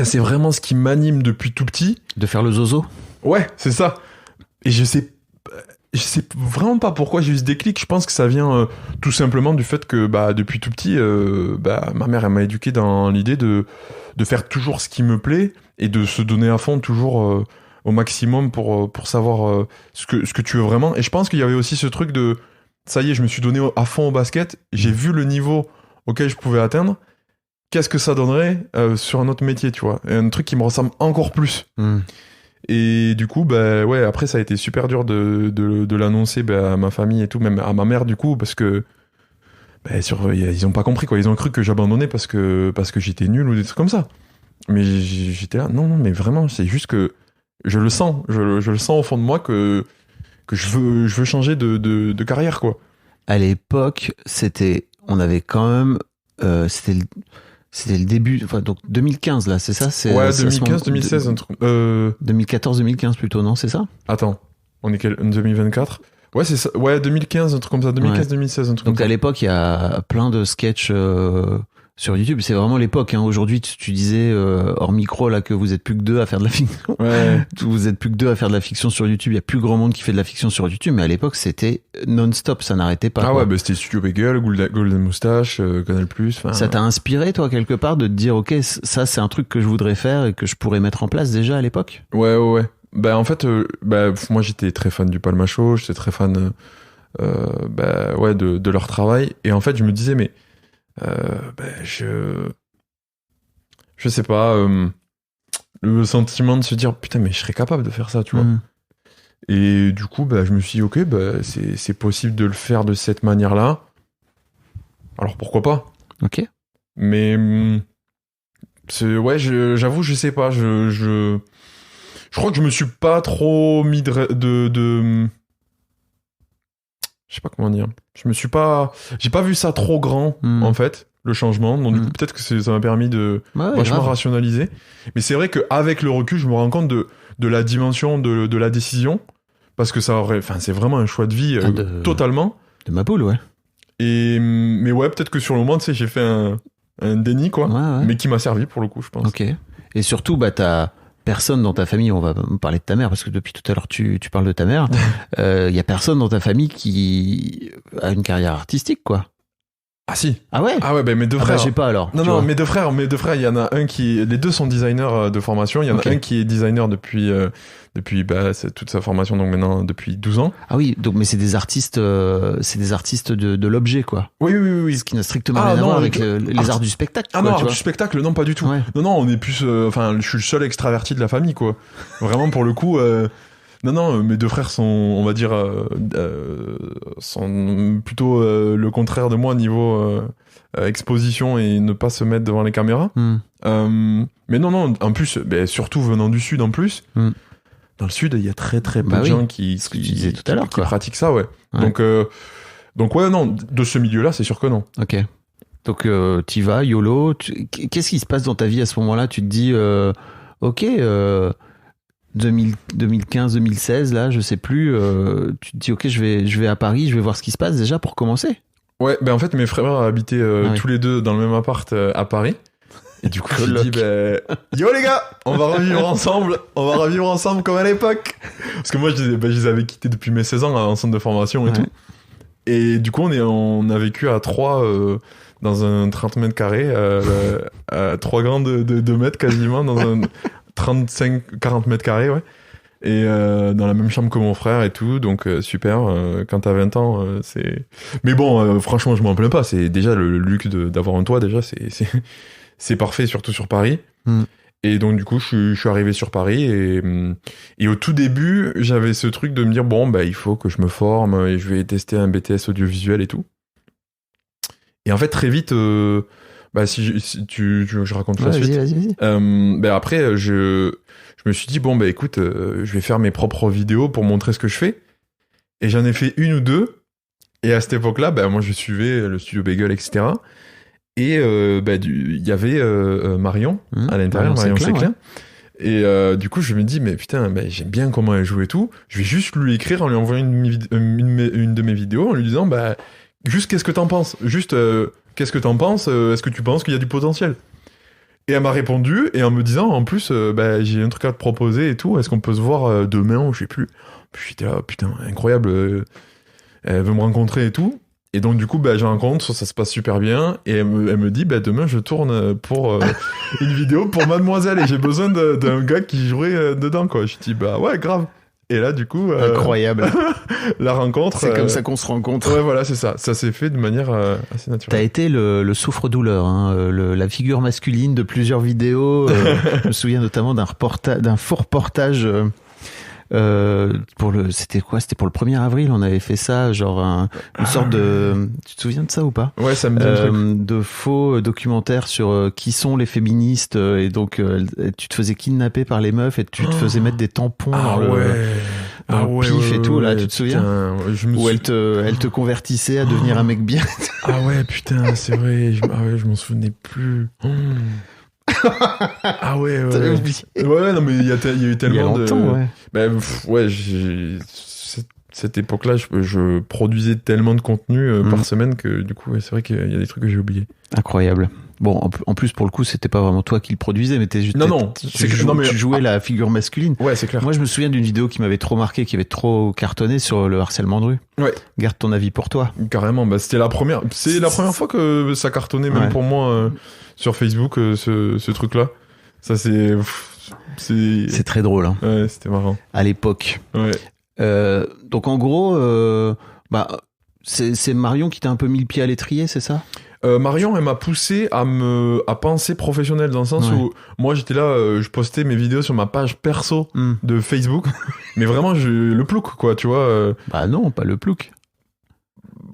c'est vraiment ce qui m'anime depuis tout petit. De faire le zozo. Ouais, c'est ça. Et je sais vraiment pas pourquoi j'ai eu ce déclic. Je pense que ça vient tout simplement du fait que bah, depuis tout petit, ma mère elle m'a éduqué dans l'idée de faire toujours ce qui me plaît et de se donner à fond toujours au maximum pour savoir ce que tu veux vraiment. Et je pense qu'il y avait aussi ce truc de ça y est, je me suis donné à fond au basket, j'ai vu le niveau auquel je pouvais atteindre. Qu'est-ce que ça donnerait sur un autre métier, tu vois, et un truc qui me ressemble encore plus. Et du coup, bah ouais, après ça a été super dur de l'annoncer à ma famille et tout, même à ma mère du coup, parce que ils ont pas compris, quoi. Ils ont cru que j'abandonnais parce que j'étais nul ou des trucs comme ça. Mais j'étais là, non, mais vraiment, c'est juste que je le sens, je le sens au fond de moi que je veux changer de carrière, quoi. À l'époque, on avait quand même, c'était le début, enfin, donc 2015 là, c'est ça? Ouais, 2015, 2016, un truc. 2014-2015 plutôt, non, c'est ça? Attends, on est 2024? Ouais, c'est ça. Ouais, 2015, un truc comme ça. 2015-2016, un truc comme ça. Donc à l'époque, il y a plein de sketchs sur YouTube. C'est vraiment l'époque. Hein. Aujourd'hui, tu disais hors micro là que vous êtes plus que deux à faire de la fiction. Ouais. Vous êtes plus que deux à faire de la fiction sur YouTube. Il y a plus grand monde qui fait de la fiction sur YouTube. Mais à l'époque, c'était non-stop. Ça n'arrêtait pas. Ah quoi. ouais, bah c'était Studio Bagel, Golden Moustache, Canal+. Ça t'a inspiré, toi, quelque part, de te dire, ok, ça, c'est un truc que je voudrais faire et que je pourrais mettre en place déjà à l'époque? Ouais. Bah en fait, moi j'étais très fan du Palma Show. J'étais très fan, de leur travail. Et en fait, je me disais, mais je sais pas, le sentiment de se dire putain, mais je serais capable de faire ça, tu vois. Et du coup, je me suis dit, ok, c'est possible de le faire de cette manière-là. Alors pourquoi pas? Ok. Mais j'avoue, je sais pas. Je crois que je me suis pas trop mis de je sais pas comment dire. J'ai pas vu ça trop grand, en fait, le changement. Donc, du coup, peut-être que ça m'a permis de vachement rationaliser. Mais c'est vrai qu'avec le recul, je me rends compte de la dimension de la décision. Parce que c'est vraiment un choix de vie totalement. De ma boule, ouais. Mais ouais, peut-être que sur le moment, tu sais, j'ai fait un déni, quoi. Ouais. Mais qui m'a servi pour le coup, je pense. Ok. Et surtout, bah, t'as personne dans ta famille, on va parler de ta mère, parce que depuis tout à l'heure, tu parles de ta mère. Y a personne dans ta famille qui a une carrière artistique, quoi. Ah si. Ah ouais? Ah ouais, ben mes deux frères. Bah, j'ai pas alors. Non, tu non, vois. mes deux frères, il y en a un qui, les deux sont designers de formation. Il y en Ok. a un qui est designer depuis bah, c'est toute sa formation, donc maintenant depuis 12 ans. Ah oui, donc, mais c'est des artistes de l'objet, quoi. Oui. Ce qui n'a strictement Ah, rien à non, voir avec les les arts du spectacle. Ah quoi, non, tu art vois. du spectacle, non, pas du tout. Ouais. Non, on est plus, enfin, je suis le seul extraverti de la famille, quoi. Vraiment, pour le coup, non, mes deux frères sont, on va dire, sont plutôt le contraire de moi niveau exposition et ne pas se mettre devant les caméras. Mais non, en plus, surtout venant du Sud en plus, dans le Sud, il y a très peu Bah de oui, gens qui ce que tu disais tout à l'heure, qui quoi. pratiquent ça, ouais. Ouais. Donc ouais, non, de ce milieu-là, c'est sûr que non. Ok. Donc t'y vas, YOLO. Qu'est-ce qui se passe dans ta vie à ce moment-là? Tu te dis, ok, 2015-2016, là, je sais plus. Tu te dis, ok, je vais à Paris, je vais voir ce qui se passe déjà pour commencer. Ouais, en fait, mes frères habitaient Ouais. tous les deux dans le même appart à Paris. Et du coup, je Coloc. dis, yo les gars, on va revivre ensemble comme à l'époque. Parce que moi, je les avais quittés depuis mes 16 ans en centre de formation et Ouais. tout. Et du coup, on a vécu à 3 dans un 30 mètres carrés, à 3 grands de 2 mètres quasiment, dans un 35-40 mètres carrés, ouais. Et dans la même chambre que mon frère et tout, donc super. Quand t'as 20 ans, c'est. Mais bon, franchement, je m'en plains pas. C'est déjà le luxe d'avoir un toit, déjà, c'est parfait, surtout sur Paris. Et donc, du coup, je suis arrivé sur Paris et au tout début, j'avais ce truc de me dire, bon, il faut que je me forme et je vais tester un BTS audiovisuel et tout. Et en fait, très vite, si tu veux que je raconte la suite. Vas-y. Après, je me suis dit, bon, écoute, je vais faire mes propres vidéos pour montrer ce que je fais. Et j'en ai fait une ou deux. Et à cette époque-là, moi, je suivais le studio Bagel, etc. Et il y avait Marion à l'intérieur, Marion Séclin. Ouais. Et du coup, je me dis, mais putain, j'aime bien comment elle joue et tout. Je vais juste lui écrire en lui envoyant une de mes vidéos en lui disant, juste qu'est-ce que t'en penses? Juste, qu'est-ce que t'en penses? Est-ce que tu penses qu'il y a du potentiel? Et elle m'a répondu, et en me disant, en plus, j'ai un truc à te proposer et tout. Est-ce qu'on peut se voir demain ou je sais plus? Puis j'étais là, putain, incroyable. Elle veut me rencontrer et tout. Et donc, du coup, je la rencontre, ça se passe super bien. Et elle me dit, demain, je tourne pour une vidéo pour Mademoiselle. Et j'ai besoin d'un gars qui jouerait dedans, quoi. Je dis, ouais, grave. Et là, du coup... Incroyable. La rencontre... C'est comme ça qu'on se rencontre. Ouais, voilà, c'est ça. Ça s'est fait de manière assez naturelle. T'as été le souffre-douleur, hein, la figure masculine de plusieurs vidéos. Je me souviens notamment d'un faux reportage... c'était quoi? C'était pour le 1er avril, on avait fait ça, genre une sorte de... Tu te souviens de ça ou pas? Ouais, ça me dit un truc. De faux documentaires sur qui sont les féministes, et donc tu te faisais kidnapper par les meufs et tu te faisais mettre des tampons dans le pif et tout, là, tu te souviens? Où elle te convertissait à devenir un mec bien. Ah ouais, putain, c'est vrai, je m'en souvenais plus. Ah ouais. T'avais oublié. Ouais, non, mais il y a eu tellement il y a longtemps, ouais. Cette époque-là, je produisais tellement de contenu par semaine que du coup, c'est vrai qu'il y a des trucs que j'ai oubliés. Incroyable. Bon, en plus, pour le coup, c'était pas vraiment toi qui le produisais, mais tu jouais la figure masculine. Ouais, c'est clair. Moi, je me souviens d'une vidéo qui m'avait trop marqué, qui avait trop cartonné sur le harcèlement de rue. Ouais. Garde ton avis pour toi. Carrément, c'était la première. C'est la première fois que ça cartonnait, même pour moi, sur Facebook, ce truc-là. Ça, c'est très drôle, hein. Ouais, c'était marrant. À l'époque. Ouais. Donc, en gros, c'est Marion qui t'a un peu mis le pied à l'étrier, c'est ça? Marion, elle m'a poussé à penser professionnel, dans le sens où moi j'étais là, je postais mes vidéos sur ma page perso de Facebook, mais vraiment le plouc, quoi, tu vois. Non, pas le plouc.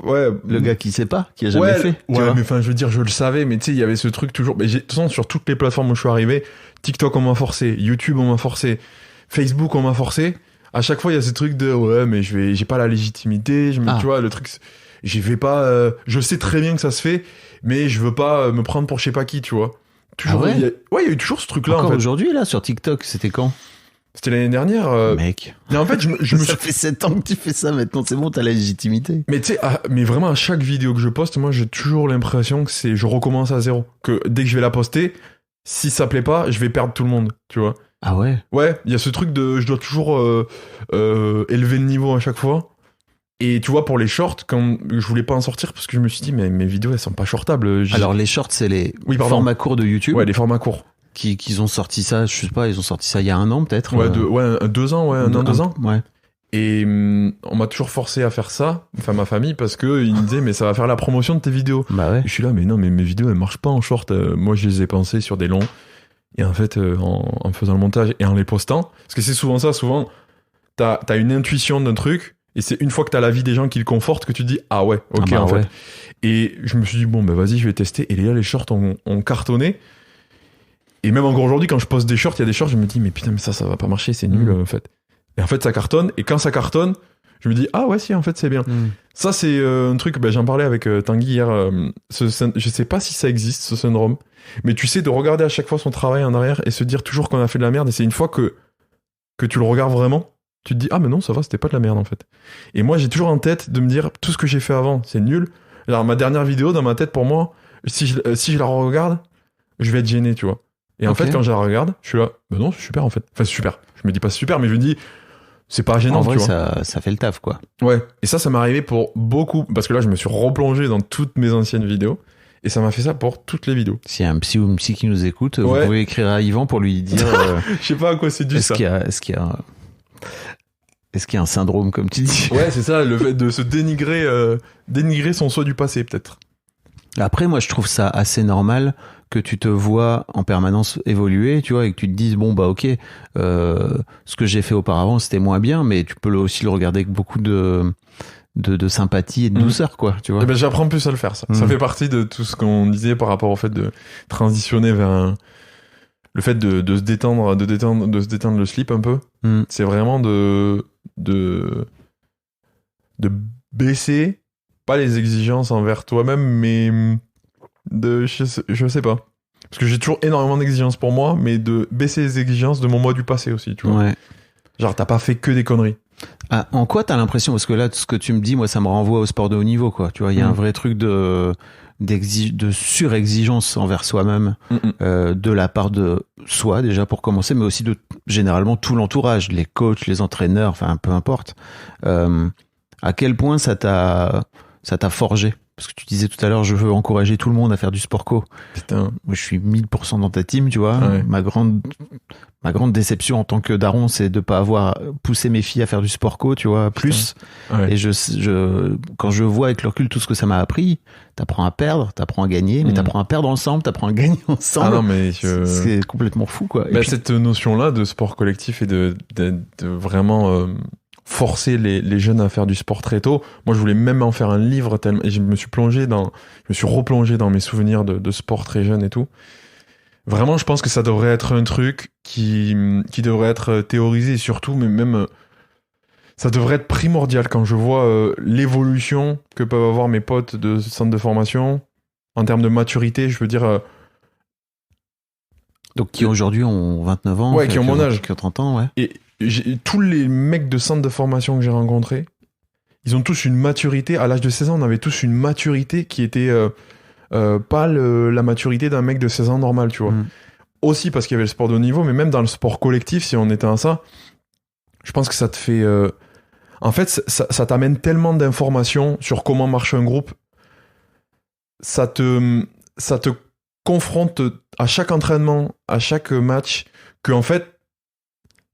Ouais. Le gars qui sait pas, qui a jamais fait. Ouais, mais enfin, je veux dire, je le savais, mais tu sais, il y avait ce truc toujours. Mais de toute façon, sur toutes les plateformes où je suis arrivé, TikTok on m'a forcé, YouTube on m'a forcé, Facebook on m'a forcé. À chaque fois, il y a ce truc de ouais, mais j'ai pas la légitimité, tu vois, le truc. J'y vais pas. Je sais très bien que ça se fait, mais je veux pas me prendre pour je sais pas qui, tu vois. Toujours. Il y a eu toujours ce truc-là. Encore en fait. Aujourd'hui, là, sur TikTok, c'était quand? C'était l'année dernière. Mec. Mais en fait, je me Ça fait 7 ans que tu fais ça maintenant, c'est bon, t'as la légitimité. Mais tu sais, mais vraiment à chaque vidéo que je poste, moi j'ai toujours l'impression que je recommence à zéro. Que dès que je vais la poster, si ça plaît pas, je vais perdre tout le monde, tu vois. Ah ouais? Ouais, il y a ce truc de je dois toujours élever le niveau à chaque fois. Et tu vois, pour les shorts, quand je voulais pas en sortir parce que je me suis dit, mais mes vidéos elles sont pas shortables. Alors les shorts, c'est les pardon. formats courts de YouTube. Ouais, les formats courts. Qu'ils ont sorti ça, je sais pas, ils ont sorti ça il y a 1 an peut-être. Ouais, 2 ans, ouais, un an, 2 ans. Ouais. Et on m'a toujours forcé à faire ça, enfin ma famille, parce que ils me disaient, mais ça va faire la promotion de tes vidéos. Bah ouais. Et je suis là, mais non, mais mes vidéos elles marchent pas en short. Moi je les ai pensées sur des longs. Et en fait, en faisant le montage et en les postant, parce que c'est souvent ça, souvent, t'as une intuition d'un truc, et c'est une fois que t'as l'avis des gens qui le confortent que tu te dis, ah ouais, ok, Ah bah en ouais. fait. Et je me suis dit, bon, bah vas-y, je vais tester. Et là, les shorts ont cartonné. Et même encore aujourd'hui, quand je poste des shorts, il y a des shorts, je me dis, mais putain, mais ça va pas marcher, c'est nul, en fait. Et en fait, ça cartonne. Et quand ça cartonne, je me dis, ah ouais, si, en fait, c'est bien. Ça, c'est un truc, j'en parlais avec Tanguy hier. Je sais pas si ça existe, ce syndrome. Mais tu sais, de regarder à chaque fois son travail en arrière et se dire toujours qu'on a fait de la merde. Et c'est une fois que tu le regardes vraiment, tu te dis, ah, mais non, ça va, c'était pas de la merde, en fait. Et moi, j'ai toujours en tête de me dire, tout ce que j'ai fait avant, c'est nul. Alors, ma dernière vidéo, dans ma tête, pour moi, si je la regarde, je vais être gêné, tu vois. Et en fait, quand je la regarde, je suis là, bah non, c'est super, en fait. Enfin, c'est super. Je me dis pas c'est super, mais je me dis, c'est pas gênant, En vrai, tu vois. ça fait le taf, quoi. Ouais. Et ça m'est arrivé pour beaucoup, parce que là, je me suis replongé dans toutes mes anciennes vidéos. Et ça m'a fait ça pour toutes les vidéos. S'il y a un psy ou une psy qui nous écoute, vous Ouais. pouvez écrire à Yvan pour lui dire Je sais pas à quoi c'est dû, ça. est-ce qu'il y a un syndrome, comme tu dis. Ouais, c'est ça, le fait de se dénigrer son soi du passé, peut-être. Après, moi, je trouve ça assez normal que tu te vois en permanence évoluer, tu vois, et que tu te dises, bon, bah, ok, ce que j'ai fait auparavant, c'était moins bien, mais tu peux aussi le regarder avec beaucoup de sympathie et de douceur, quoi, tu vois. Eh ben, j'apprends plus à le faire, ça. Ça fait partie de tout ce qu'on disait par rapport au fait de transitionner vers le fait de se détendre, de se détendre le slip un peu. C'est vraiment de baisser, pas les exigences envers toi-même, mais je sais pas. Parce que j'ai toujours énormément d'exigences pour moi, mais de baisser les exigences de mon moi du passé aussi, tu vois. Ouais. Genre, t'as pas fait que des conneries. Ah, en quoi t'as l'impression, parce que là, tout ce que tu me dis, moi, ça me renvoie au sport de haut niveau, quoi. Tu vois, il y a un vrai truc de surexigence envers soi-même, de la part de soi, déjà, pour commencer, mais aussi de, généralement, tout l'entourage, les coachs, les entraîneurs, enfin, peu importe. À quel point ça t'a forgé? Parce que tu disais tout à l'heure, je veux encourager tout le monde à faire du sport co. Putain. Moi, je suis 1000% dans ta team, tu vois. Ouais. Ma grande déception en tant que daron, c'est de pas avoir poussé mes filles à faire du sport co, tu vois, plus. Ouais. Et quand je vois avec le recul tout ce que ça m'a appris, t'apprends à perdre, t'apprends à gagner, mais t'apprends à perdre ensemble, t'apprends à gagner ensemble. Ah non, mais c'est complètement fou, quoi. Bah, puis, cette notion-là de sport collectif et de vraiment forcer les jeunes à faire du sport très tôt. Moi, je voulais même en faire un livre et je me suis replongé dans mes souvenirs de sport très jeune et tout. Vraiment, je pense que ça devrait être un truc qui devrait être théorisé et surtout, mais même ça devrait être primordial quand je vois l'évolution que peuvent avoir mes potes de centre de formation en termes de maturité, je veux dire. Donc qui aujourd'hui ont 29 ans, ouais, qui ont mon âge, qui ont 30 ans, ouais. Et tous les mecs de centre de formation que j'ai rencontrés, ils ont tous une maturité. À l'âge de 16 ans, on avait tous une maturité qui était pas la maturité d'un mec de 16 ans normal, tu vois. Aussi parce qu'il y avait le sport de haut niveau, mais même dans le sport collectif, si on était à ça, je pense que ça te fait... En fait, ça t'amène tellement d'informations sur comment marche un groupe. Ça te confronte à chaque entraînement, à chaque match, que en fait,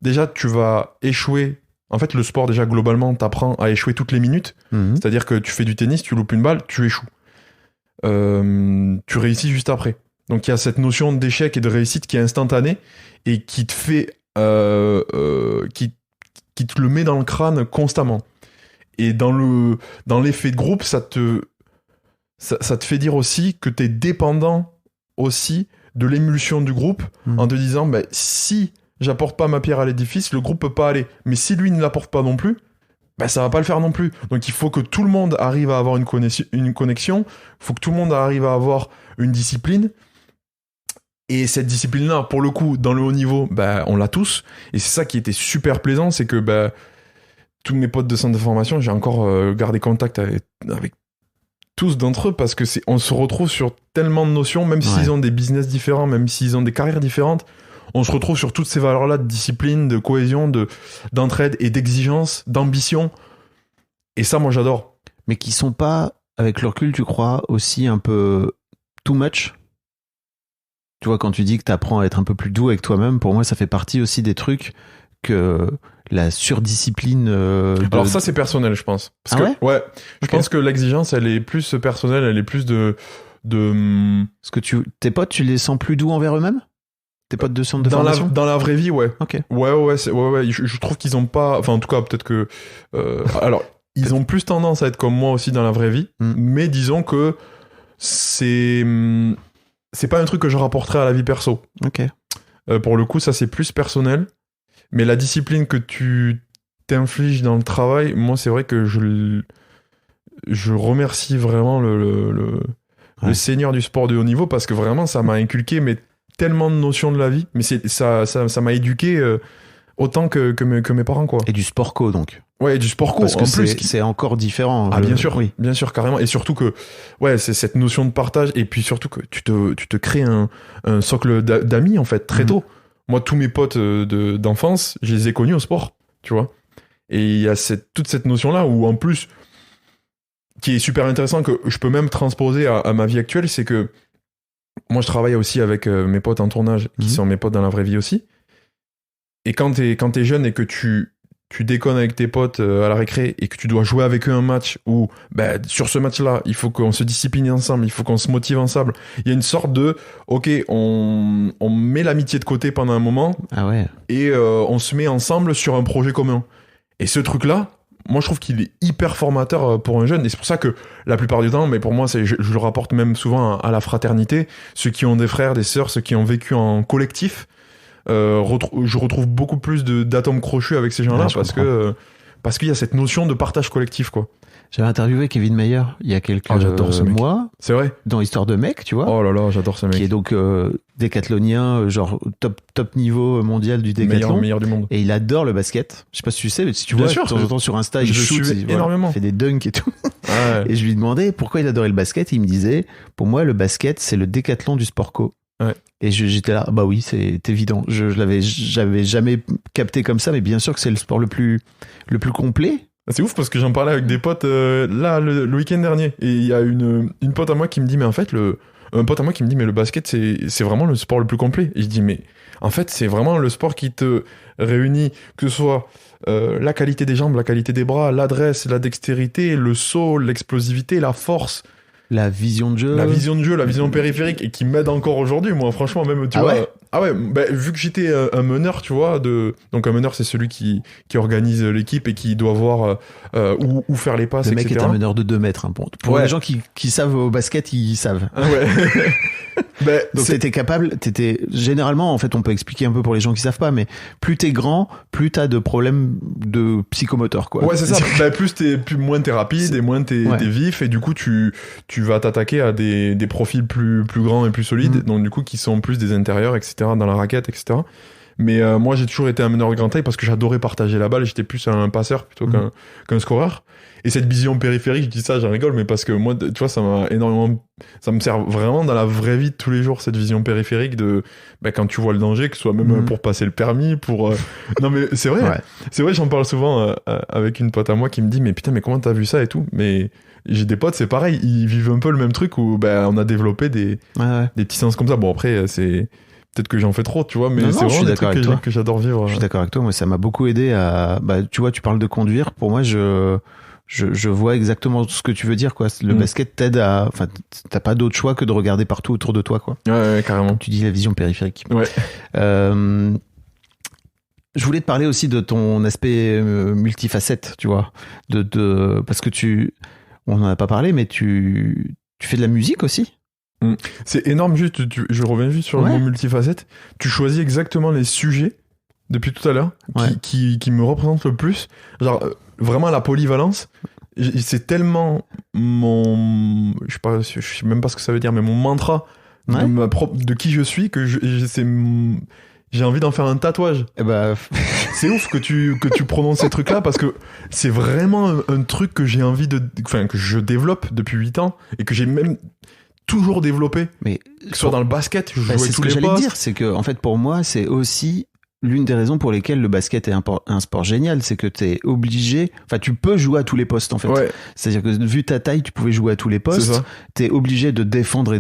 déjà, tu vas échouer. En fait, le sport, déjà, globalement, t'apprend à échouer toutes les minutes. C'est-à-dire que tu fais du tennis, tu loupes une balle, tu échoues. Tu réussis juste après. Donc, il y a cette notion d'échec et de réussite qui est instantanée et qui te fait... qui te le met dans le crâne constamment. Et dans l'effet de groupe, ça te fait dire aussi que t'es dépendant aussi de l'émulsion du groupe en te disant, bah, si j'apporte pas ma pierre à l'édifice, le groupe peut pas aller. Mais si lui ne l'apporte pas non plus, bah, ça va pas le faire non plus. Donc il faut que tout le monde arrive à avoir une connexion, il faut que tout le monde arrive à avoir une discipline. Et cette discipline-là, pour le coup, dans le haut niveau, bah, on l'a tous. Et c'est ça qui était super plaisant, c'est que bah, tous mes potes de centre de formation, j'ai encore gardé contact avec tous d'entre eux parce que on se retrouve sur tellement de notions, même s'ils ont des business différents, même s'ils ont des carrières différentes, on se retrouve sur toutes ces valeurs-là de discipline, de cohésion, d'entraide et d'exigence, d'ambition. Et ça, moi, j'adore. Mais qui sont pas, avec le recul, tu crois, aussi un peu too much? Tu vois, quand tu dis que tu apprends à être un peu plus doux avec toi-même, pour moi, ça fait partie aussi des trucs que la surdiscipline. Alors ça, c'est personnel, je pense. Parce que, ouais, je pense que l'exigence, elle est plus personnelle, elle est plus de. Parce que tes potes, tu les sens plus doux envers eux-mêmes? Tes potes de centre de formation? Dans la vraie vie, ouais. Ok. Ouais. Je trouve qu'ils ont pas. Enfin, en tout cas, peut-être que. Alors, ils ont plus tendance à être comme moi aussi dans la vraie vie, mais disons que c'est pas un truc que je rapporterais à la vie perso. Ok. Pour le coup, ça c'est plus personnel. Mais la discipline que tu t'infliges dans le travail, moi c'est vrai que je remercie vraiment le seigneur du sport de haut niveau parce que vraiment ça m'a inculqué tellement de notions de la vie. Mais ça m'a éduqué autant que mes parents, quoi. Et du sport co, donc. Ouais, du sport co. Parce que c'est encore différent. Ah, bien sûr, oui. Bien sûr, carrément. Et surtout que, ouais, c'est cette notion de partage. Et puis surtout que tu te crées un socle d'amis, en fait, très tôt. Moi, tous mes potes d'enfance, je les ai connus au sport, tu vois. Et il y a toute cette notion-là où, en plus, qui est super intéressant, que je peux même transposer à ma vie actuelle, c'est que moi, je travaille aussi avec mes potes en tournage, qui sont mes potes dans la vraie vie aussi. Et quand t'es jeune et que tu déconnes avec tes potes à la récré et que tu dois jouer avec eux un match où, sur ce match-là, il faut qu'on se discipline ensemble, il faut qu'on se motive ensemble. Il y a une sorte de, ok, on met l'amitié de côté pendant un moment et on se met ensemble sur un projet commun. Et ce truc-là, moi, je trouve qu'il est hyper formateur pour un jeune. Et c'est pour ça que la plupart du temps, mais pour moi, je le rapporte même souvent à la fraternité, ceux qui ont des frères, des sœurs, ceux qui ont vécu en collectif, je retrouve beaucoup plus d'atomes crochus avec ces gens-là parce qu'il y a cette notion de partage collectif, quoi. J'avais interviewé Kevin Mayer il y a quelques mois. C'est vrai. Dans Histoire de mec, tu vois. Oh là là, j'adore ce mec. Qui est donc décathlonien, genre top niveau mondial du décathlon. Meilleur du monde. Et il adore le basket. Je sais pas si tu sais, mais si tu Bien vois, sûr, de temps en temps sur Insta, il shoot, énormément. Il fait des dunks et tout. Ouais. Et je lui demandais pourquoi il adorait le basket. Et il me disait, pour moi, le basket, c'est le décathlon du sport co. Ouais. Et j'étais là, bah oui, c'est évident. J'avais jamais capté comme ça, mais bien sûr que c'est le sport le plus complet. C'est ouf parce que j'en parlais avec des potes là le week-end dernier et il y a une pote à moi qui me dit mais en fait un pote à moi qui me dit mais le basket c'est vraiment le sport le plus complet. Et je dis mais en fait c'est vraiment le sport qui te réunit, que ce soit la qualité des jambes, la qualité des bras, l'adresse, la dextérité, le saut, l'explosivité, la force. La vision de jeu. La vision périphérique et qui m'aide encore aujourd'hui, moi, franchement, même, tu vois. Ouais. Ah ouais, vu que j'étais un meneur, tu vois, donc un meneur, c'est celui qui organise l'équipe et qui doit voir où faire les passes, etc. Le mec etc. est un meneur de 2 mètres, hein, pour les gens qui savent au basket, ils savent. Ah ouais. Donc généralement, en fait, on peut expliquer un peu pour les gens qui savent pas, mais plus t'es grand, plus t'as de problèmes de psychomoteur, quoi. Ouais, c'est ça. Moins t'es rapide et moins t'es vif, et du coup, tu vas t'attaquer à des profils plus grands et plus solides, donc du coup, qui sont plus des intérieurs, etc., dans la raquette, etc. Mais moi, j'ai toujours été un meneur de grande taille parce que j'adorais partager la balle, j'étais plus un passeur plutôt qu'un scoreur. Et cette vision périphérique, je dis ça, j'en rigole, mais parce que moi, tu vois, ça me sert vraiment dans la vraie vie de tous les jours, cette vision périphérique de, quand tu vois le danger, que ce soit même pour passer le permis, non, mais c'est vrai. Ouais. C'est vrai, j'en parle souvent avec une pote à moi qui me dit, mais putain, mais comment t'as vu ça et tout? Mais j'ai des potes, c'est pareil, ils vivent un peu le même truc où, on a développé des petits sens comme ça. Bon, après, peut-être que j'en fais trop, tu vois, mais c'est vraiment des trucs que j'adore vivre. Je suis d'accord avec toi, moi, ça m'a beaucoup aidé à, tu vois, tu parles de conduire. Pour moi, je vois exactement ce que tu veux dire, quoi. Le basket t'aide enfin, t'as pas d'autre choix que de regarder partout autour de toi, quoi. Ouais, carrément. Tu dis la vision périphérique. Ouais. Je voulais te parler aussi de ton aspect multifacette, tu vois. Parce que on en a pas parlé, mais tu fais de la musique aussi. C'est énorme, juste, je reviens juste sur le mot multifacette. Tu choisis exactement les sujets, depuis tout à l'heure, qui me représentent le plus. Genre, vraiment la polyvalence, c'est tellement je sais même pas ce que ça veut dire, mais mon mantra Ouais. de qui je suis, j'ai envie d'en faire un tatouage. Eh ben, C'est ouf que tu prononces ces trucs-là parce que c'est vraiment un truc que j'ai envie que je développe depuis 8 ans et que j'ai même toujours développé. mais Que ce soit dans le basket, je bah, jouais c'est ce tous que les j'allais postes. dire, c'est que en fait pour moi c'est aussi l'une des raisons pour lesquelles le basket est un sport génial, c'est que t'es obligé, enfin tu peux jouer à tous les postes en fait. Ouais, C'est-à-dire que vu ta taille, tu pouvais jouer à tous les c'est postes. ça. T'es obligé de défendre et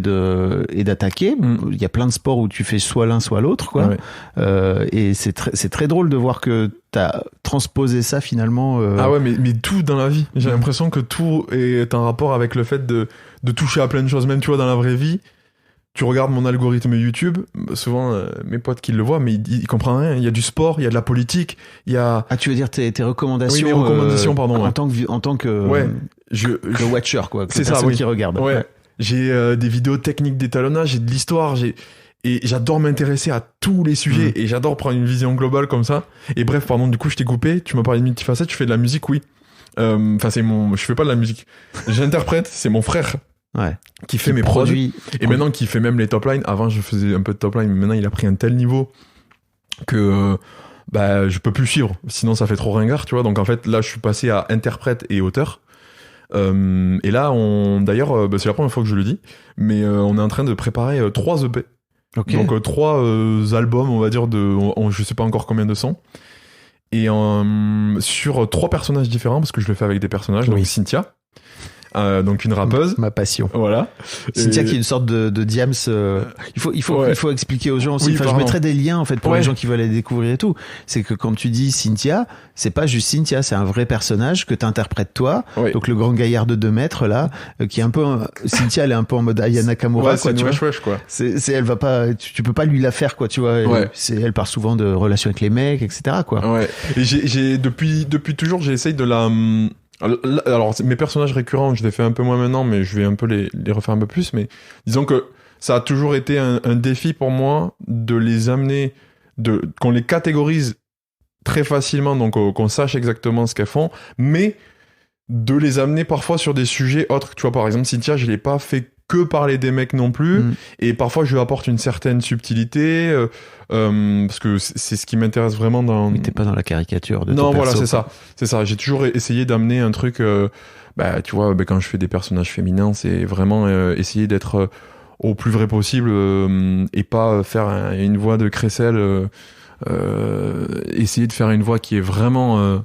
d'attaquer. Mm. Il y a plein de sports où tu fais soit l'un soit l'autre, quoi. Ouais. Et c'est très drôle de voir que t'as transposé ça finalement. Ah ouais, mais tout dans la vie. J'ai l'impression que tout est en rapport avec le fait de toucher à plein de choses. Même, tu vois, dans la vraie vie, tu regardes mon algorithme YouTube, souvent mes potes qui le voient, mais ils comprennent rien. Il y a du sport, il y a de la politique, il y a... Ah, tu veux dire tes recommandations, Oui, mes recommandations, pardon, en ouais. tant que Ouais, que watcher, quoi. Que C'est ça, personne oui. qui regarde. Ouais. J'ai des vidéos techniques d'étalonnage, j'ai de l'histoire, et j'adore m'intéresser à tous les sujets, et j'adore prendre une vision globale comme ça. Et bref, pardon, du coup, je t'ai coupé, tu m'as parlé de multifacette, tu fais de la musique, oui. Enfin, je fais pas de la musique. J'interprète, c'est mon frère Ouais. qui fait mes prods. produits. Et maintenant, qui fait même les top lines. Avant, je faisais un peu de top line, mais maintenant, il a pris un tel niveau que je peux plus suivre. Sinon, ça fait trop ringard, tu vois. Donc, en fait, là, je suis passé à interprète et auteur. Et là, d'ailleurs, c'est la première fois que je le dis, mais on est en train de préparer 3 EP. Ok. Donc 3 albums, on va dire, je sais pas encore combien de sons. Et sur 3 personnages différents, parce que je le fais avec des personnages. Oui. Donc Cynthia, donc une rappeuse. Ma passion. Voilà. Cynthia Et- qui est une sorte de Diams. Ouais. Il faut expliquer aux gens aussi. Oui, Enfin, je pardon. mettrai des liens en fait pour Ouais. les gens qui veulent aller découvrir et tout. C'est que quand tu dis Cynthia, c'est pas juste Cynthia, c'est un vrai personnage que t'interprètes toi. Ouais. Donc le grand gaillard de 2 mètres là, qui est un peu Cynthia, elle est un peu en mode Aya Nakamura, Ouais, quoi, c'est tu une vois. wesh, quoi. Elle va pas, tu peux pas lui la faire, quoi, tu vois. Ouais. Elle parle souvent de relations avec les mecs, etc., quoi. Ouais. Et j'ai depuis toujours, j'essaye de la... Alors, mes personnages récurrents, je les fais un peu moins maintenant, mais je vais un peu les refaire un peu plus. Mais disons que ça a toujours été un défi pour moi de les amener, qu'on les catégorise très facilement, donc qu'on sache exactement ce qu'elles font, mais de les amener parfois sur des sujets autres. Tu vois, par exemple, Cynthia, je l'ai pas fait que parler des mecs non plus, et parfois je lui apporte une certaine subtilité, parce que c'est ce qui m'intéresse vraiment dans... Mais t'es pas dans la caricature de ton Non, voilà, perso, c'est quoi. ça. C'est ça. J'ai toujours essayé d'amener un truc. Tu vois, quand je fais des personnages féminins, c'est vraiment essayer d'être au plus vrai possible et pas faire une voix de crécelle. Essayer de faire une voix qui est vraiment.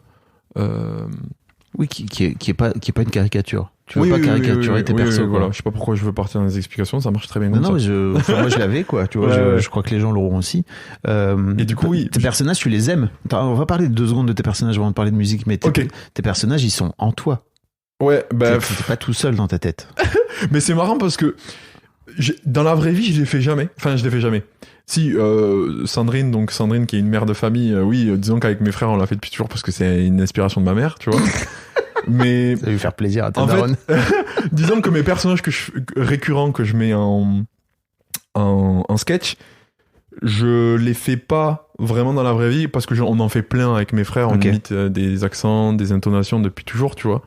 Oui, qui est pas une caricature. Tu veux Oui, pas oui, oui, caricaturer oui, tes oui, persos, oui, quoi. voilà. Je sais pas pourquoi je veux partir dans des explications. Ça marche très bien Non, comme non, ça. moi je l'avais, quoi. Tu vois, Ouais, ouais. je crois que les gens l'auront aussi. Et du coup, oui. Tes personnages, tu les aimes. Attends, on va parler de 2 secondes de tes personnages avant de parler de musique, mais Ok. tes personnages, ils sont en toi. Ouais, T'es pas tout seul dans ta tête. mais c'est marrant parce que dans la vraie vie, je les fais jamais. Enfin, je les fais jamais. Si, Sandrine qui est une mère de famille, oui, disons qu'avec mes frères, on l'a fait depuis toujours parce que c'est une inspiration de ma mère, tu vois. Mais Ça va lui faire plaisir à ta En fait, daronne. disons que mes personnages récurrents que je mets en sketch, je les fais pas vraiment dans la vraie vie parce que on en fait plein avec mes frères. On Ok. imite des accents, des intonations depuis toujours, tu vois.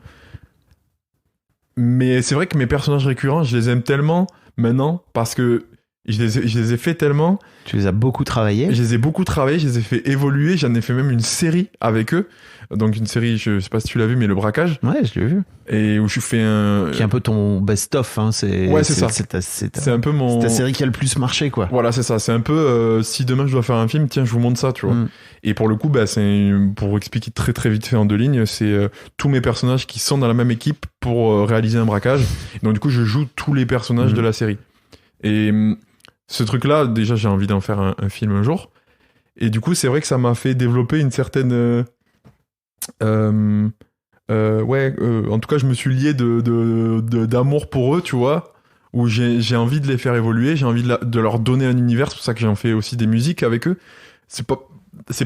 Mais c'est vrai que mes personnages récurrents, je les aime tellement maintenant parce que je les ai fait tellement. Tu les as beaucoup travaillés. Je les ai beaucoup travaillé, je les ai fait évoluer. J'en ai fait même une série avec eux. Donc une série, je sais pas si tu l'as vu, mais Le Braquage. Ouais, je l'ai vu. Et où je fais un... Qui est un peu ton best-of, hein. Ouais, c'est ça. C'est C'est un peu mon... ta série qui a le plus marché, quoi. Voilà, c'est ça. C'est un peu, si demain je dois faire un film, tiens, je vous montre ça, tu vois. Et pour le coup, c'est, pour expliquer très très vite fait en 2 lignes, c'est tous mes personnages qui sont dans la même équipe pour réaliser un braquage. Et donc du coup, je joue tous les personnages de la série. Et ce truc-là, déjà, j'ai envie d'en faire un film un jour. Et du coup, c'est vrai que ça m'a fait développer une certaine... en tout cas, je me suis lié d'amour pour eux, tu vois, où j'ai envie de les faire évoluer, j'ai envie de leur donner un univers. C'est pour ça que j'en fais aussi des musiques avec eux. C'est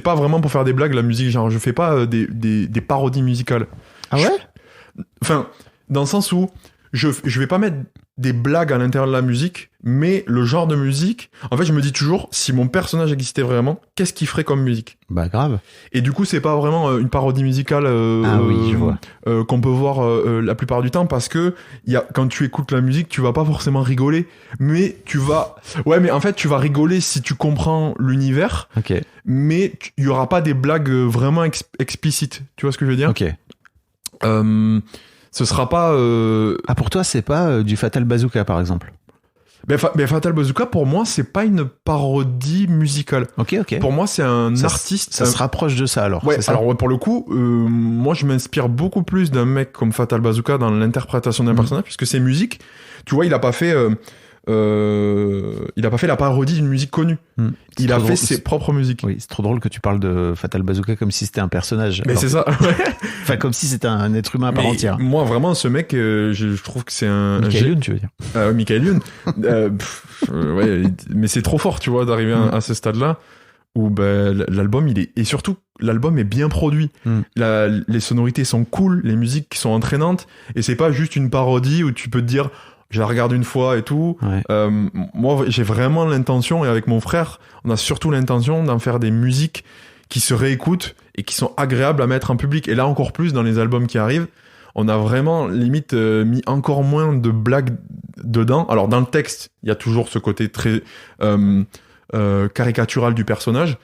pas vraiment pour faire des blagues, la musique, genre je fais pas des parodies musicales. Ah ouais? Enfin, dans le sens où je vais pas mettre des blagues à l'intérieur de la musique, mais le genre de musique, en fait, je me dis toujours, si mon personnage existait vraiment, qu'est-ce qu'il ferait comme musique? Bah grave. Et du coup, c'est pas vraiment une parodie musicale Oui, je vois. qu'on peut voir la plupart du temps, parce que quand tu écoutes la musique, tu vas pas forcément rigoler, mais tu vas... Ouais, mais en fait, tu vas rigoler si tu comprends l'univers, Ok. mais il y aura pas des blagues vraiment explicites. Tu vois ce que je veux dire? Ok. Ce sera pas... Ah, pour toi, c'est pas du Fatal Bazooka, par exemple? Ben, Fatal Bazooka, pour moi, c'est pas une parodie musicale. Ok. Pour moi, c'est un artiste. Ça se rapproche de ça, alors. Ouais, c'est ça alors pour le coup, moi, je m'inspire beaucoup plus d'un mec comme Fatal Bazooka dans l'interprétation d'un personnage, puisque ses musiques, tu vois, il a pas fait la parodie d'une musique connue. Il a fait ses propres musiques. Oui, c'est trop drôle que tu parles de Fatal Bazooka comme si c'était un personnage. Mais c'est ça. Enfin, comme si c'était un être humain à part entière. Moi, vraiment, ce mec, je trouve que c'est un... Michael Youn, tu veux dire? Michael Youn. Ouais, mais c'est trop fort, tu vois, d'arriver à ce stade-là où l'album, et surtout, l'album est bien produit. Les sonorités sont cool, les musiques sont entraînantes, et c'est pas juste une parodie où tu peux te dire, je la regarde une fois et tout. Ouais. Moi, j'ai vraiment l'intention, et avec mon frère, on a surtout l'intention d'en faire des musiques qui se réécoutent et qui sont agréables à mettre en public. Et là, encore plus, dans les albums qui arrivent, on a vraiment, limite, mis encore moins de blagues dedans. Alors, dans le texte, il y a toujours ce côté très caricatural du personnage.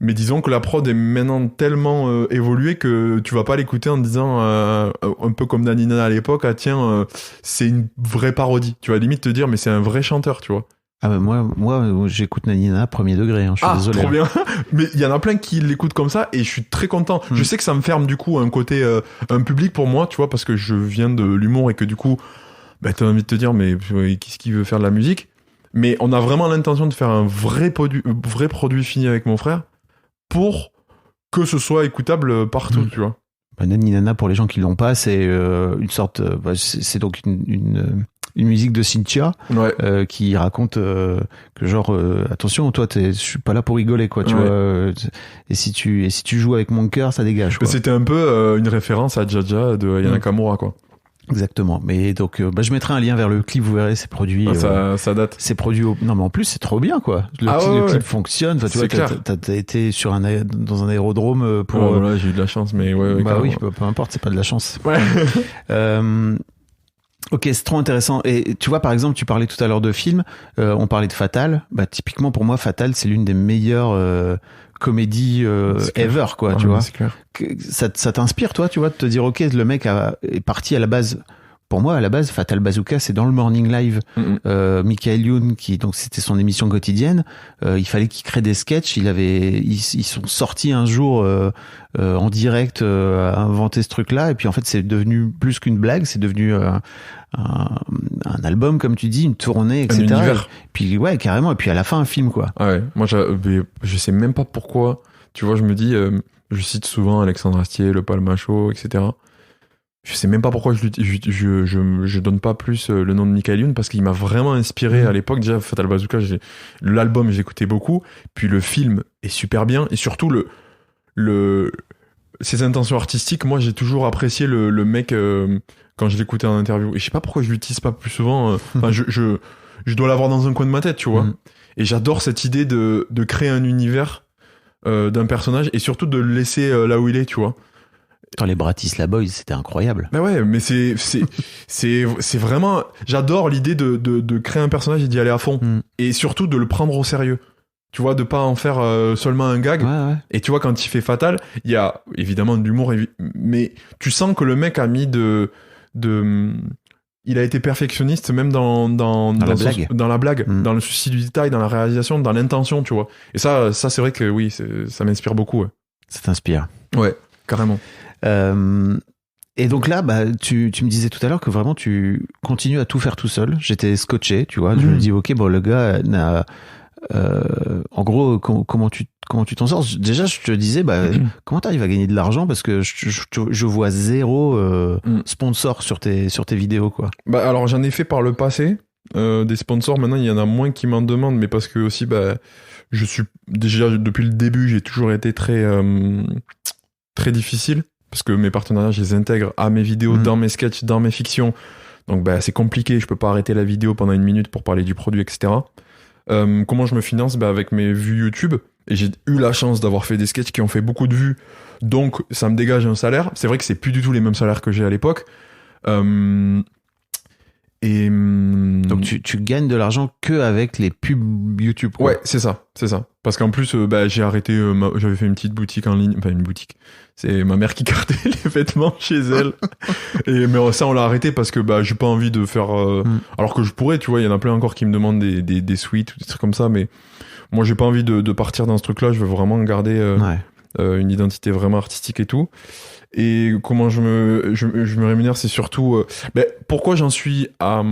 Mais disons que la prod est maintenant tellement évoluée que tu vas pas l'écouter en disant un peu comme Nanina à l'époque, ah tiens, c'est une vraie parodie. Tu vas limite te dire, mais c'est un vrai chanteur, tu vois. Ah bah moi j'écoute Nanina premier degré, hein, je suis désolé. Trop bien. Mais il y en a plein qui l'écoutent comme ça et je suis très content. Je sais que ça me ferme du coup un côté un public pour moi, tu vois, parce que je viens de l'humour et que du coup t'as envie de te dire mais qu'est-ce qu'il veut faire de la musique. Mais on a vraiment l'intention de faire un vrai produit fini avec mon frère pour que ce soit écoutable partout, tu vois. Nanina, pour les gens qui l'ont pas, c'est une sorte, c'est donc une musique de Cynthia, ouais. Qui raconte que genre attention, toi je suis pas là pour rigoler, quoi, tu vois, et si tu joues avec mon cœur, ça dégage, quoi. C'était un peu une référence à Jaja de Aya Nakamura, quoi. Exactement. Mais donc, je mettrai un lien vers le clip, vous verrez, c'est produit. Ça date. C'est produit non, mais en plus, c'est trop bien, quoi. Le clip fonctionne. Enfin, tu vois, t'as été dans un aérodrome pour. Voilà, j'ai eu de la chance, mais ouais. Bah oui, peu importe, c'est pas de la chance. Ouais. Ok, c'est trop intéressant. Et tu vois, par exemple, tu parlais tout à l'heure de films. On parlait de Fatal. Bah, typiquement, pour moi, Fatal, c'est l'une des meilleures comédies ever, quoi, tu vois. C'est clair. Ça t'inspire, toi, tu vois, de te dire, ok, le mec est parti à la base. Pour moi, à la base, Fatal Bazooka, c'est dans le Morning Live. Michael Youn, donc c'était son émission quotidienne. Il fallait qu'il crée des sketchs. Ils sont sortis un jour en direct à inventer ce truc-là. Et puis en fait, c'est devenu plus qu'une blague. C'est devenu un album, comme tu dis, une tournée, etc. Un univers. Et puis ouais, carrément. Et puis à la fin, un film, quoi. Ah ouais. Moi, je sais même pas pourquoi. Tu vois, je me dis, je cite souvent Alexandre Astier, Le Palmacho, etc. Je sais même pas pourquoi je donne pas plus le nom de Michael Youn, parce qu'il m'a vraiment inspiré à l'époque. Déjà, Fatal Bazooka, l'album, j'écoutais beaucoup. Puis le film est super bien. Et surtout, ses intentions artistiques, moi, j'ai toujours apprécié le mec quand je l'écoutais en interview. Et je sais pas pourquoi je l'utilise pas plus souvent. Enfin, je dois l'avoir dans un coin de ma tête, tu vois. Et j'adore cette idée de créer un univers d'un personnage et surtout de le laisser là où il est, tu vois. Dans les Bratislava Boys, c'était incroyable. Bah ouais, mais c'est vraiment... J'adore l'idée de créer un personnage et d'y aller à fond. Et surtout de le prendre au sérieux. Tu vois, de pas en faire seulement un gag. Ouais. Et tu vois, quand il fait Fatal, il y a évidemment de l'humour, mais tu sens que le mec a mis il a été perfectionniste même dans la blague, dans le souci du détail, dans la réalisation, dans l'intention, tu vois. Et ça c'est vrai que oui, ça m'inspire beaucoup. Ouais. Ça t'inspire. Ouais, carrément. Et donc là, tu me disais tout à l'heure que vraiment tu continues à tout faire tout seul. J'étais scotché, tu vois. Je me dis, ok, bon, le gars n'a... en gros, comment tu t'en sors? Déjà, je te disais, comment t'arrives à gagner de l'argent, parce que je vois zéro sponsor sur tes vidéos, quoi. Alors j'en ai fait par le passé des sponsors. Maintenant, il y en a moins qui m'en demandent, mais parce que aussi, je suis déjà depuis le début, j'ai toujours été très difficile, parce que mes partenariats, je les intègre à mes vidéos, dans mes sketchs, dans mes fictions. Donc c'est compliqué, je peux pas arrêter la vidéo pendant 1 minute pour parler du produit, etc. Comment je me finance? Avec mes vues YouTube. Et j'ai eu la chance d'avoir fait des sketchs qui ont fait beaucoup de vues, donc ça me dégage un salaire. C'est vrai que c'est plus du tout les mêmes salaires que j'ai à l'époque. Donc tu gagnes de l'argent que avec les pubs YouTube, quoi. Ouais, c'est ça. Parce qu'en plus, j'ai arrêté, j'avais fait une petite boutique en ligne, enfin une boutique. C'est ma mère qui cardait les vêtements chez elle. Mais ça, on l'a arrêté parce que j'ai pas envie de faire. Alors que je pourrais, tu vois, il y en a plein encore qui me demandent des suites ou des trucs comme ça, mais moi, j'ai pas envie de partir dans ce truc-là. Je veux vraiment garder une identité vraiment artistique et tout. Et comment je me rémunère, c'est surtout pourquoi j'en suis à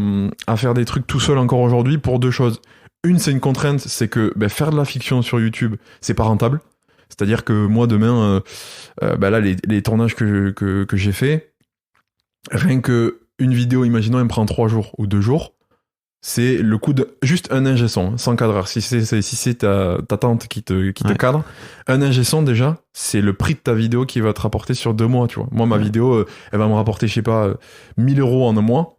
faire des trucs tout seul encore aujourd'hui, pour 2 choses. Une, c'est une contrainte, c'est que faire de la fiction sur YouTube, c'est pas rentable. C'est-à-dire que moi demain, là les tournages que j'ai fait, rien que une vidéo, imaginons, elle me prend 3 jours ou 2 jours. C'est le coût de juste un ingé son, sans cadreur. Si c'est ta tante qui te cadre, un ingé son, déjà, c'est le prix de ta vidéo qui va te rapporter sur 2 mois, tu vois. Moi, ma vidéo, elle va me rapporter, je sais pas, 1 000 € en un mois.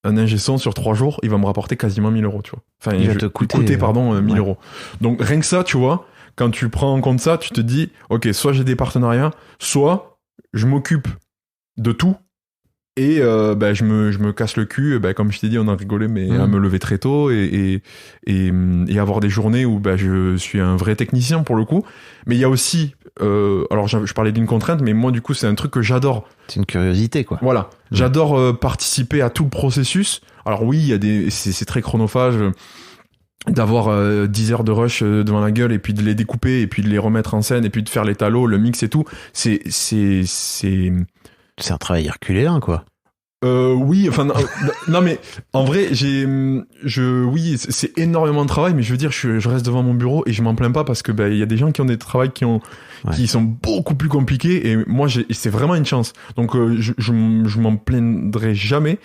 Un ingé son sur 3 jours, il va me rapporter quasiment 1 000 €, tu vois. Enfin, il va te coûter 1 000 €. Donc, rien que ça, tu vois, quand tu prends en compte ça, tu te dis, ok, soit j'ai des partenariats, soit je m'occupe de tout. Et je me casse le cul, comme je t'ai dit, on a rigolé, mais à me lever très tôt et avoir des journées où je suis un vrai technicien pour le coup. Mais il y a aussi, alors je parlais d'une contrainte, mais moi du coup c'est un truc que j'adore. C'est une curiosité, quoi. Voilà, j'adore participer à tout le processus. Alors oui, il y a c'est très chronophage d'avoir 10 heures de rush devant la gueule et puis de les découper et puis de les remettre en scène et puis de faire les talos, le mix et tout. C'est un travail herculéen, quoi. Oui, enfin non mais en vrai oui, c'est énormément de travail, mais je veux dire je reste devant mon bureau et je m'en plains pas parce que il y a des gens qui ont des travails qui sont beaucoup plus compliqués et moi c'est vraiment une chance. Donc je m'en plaindrai jamais.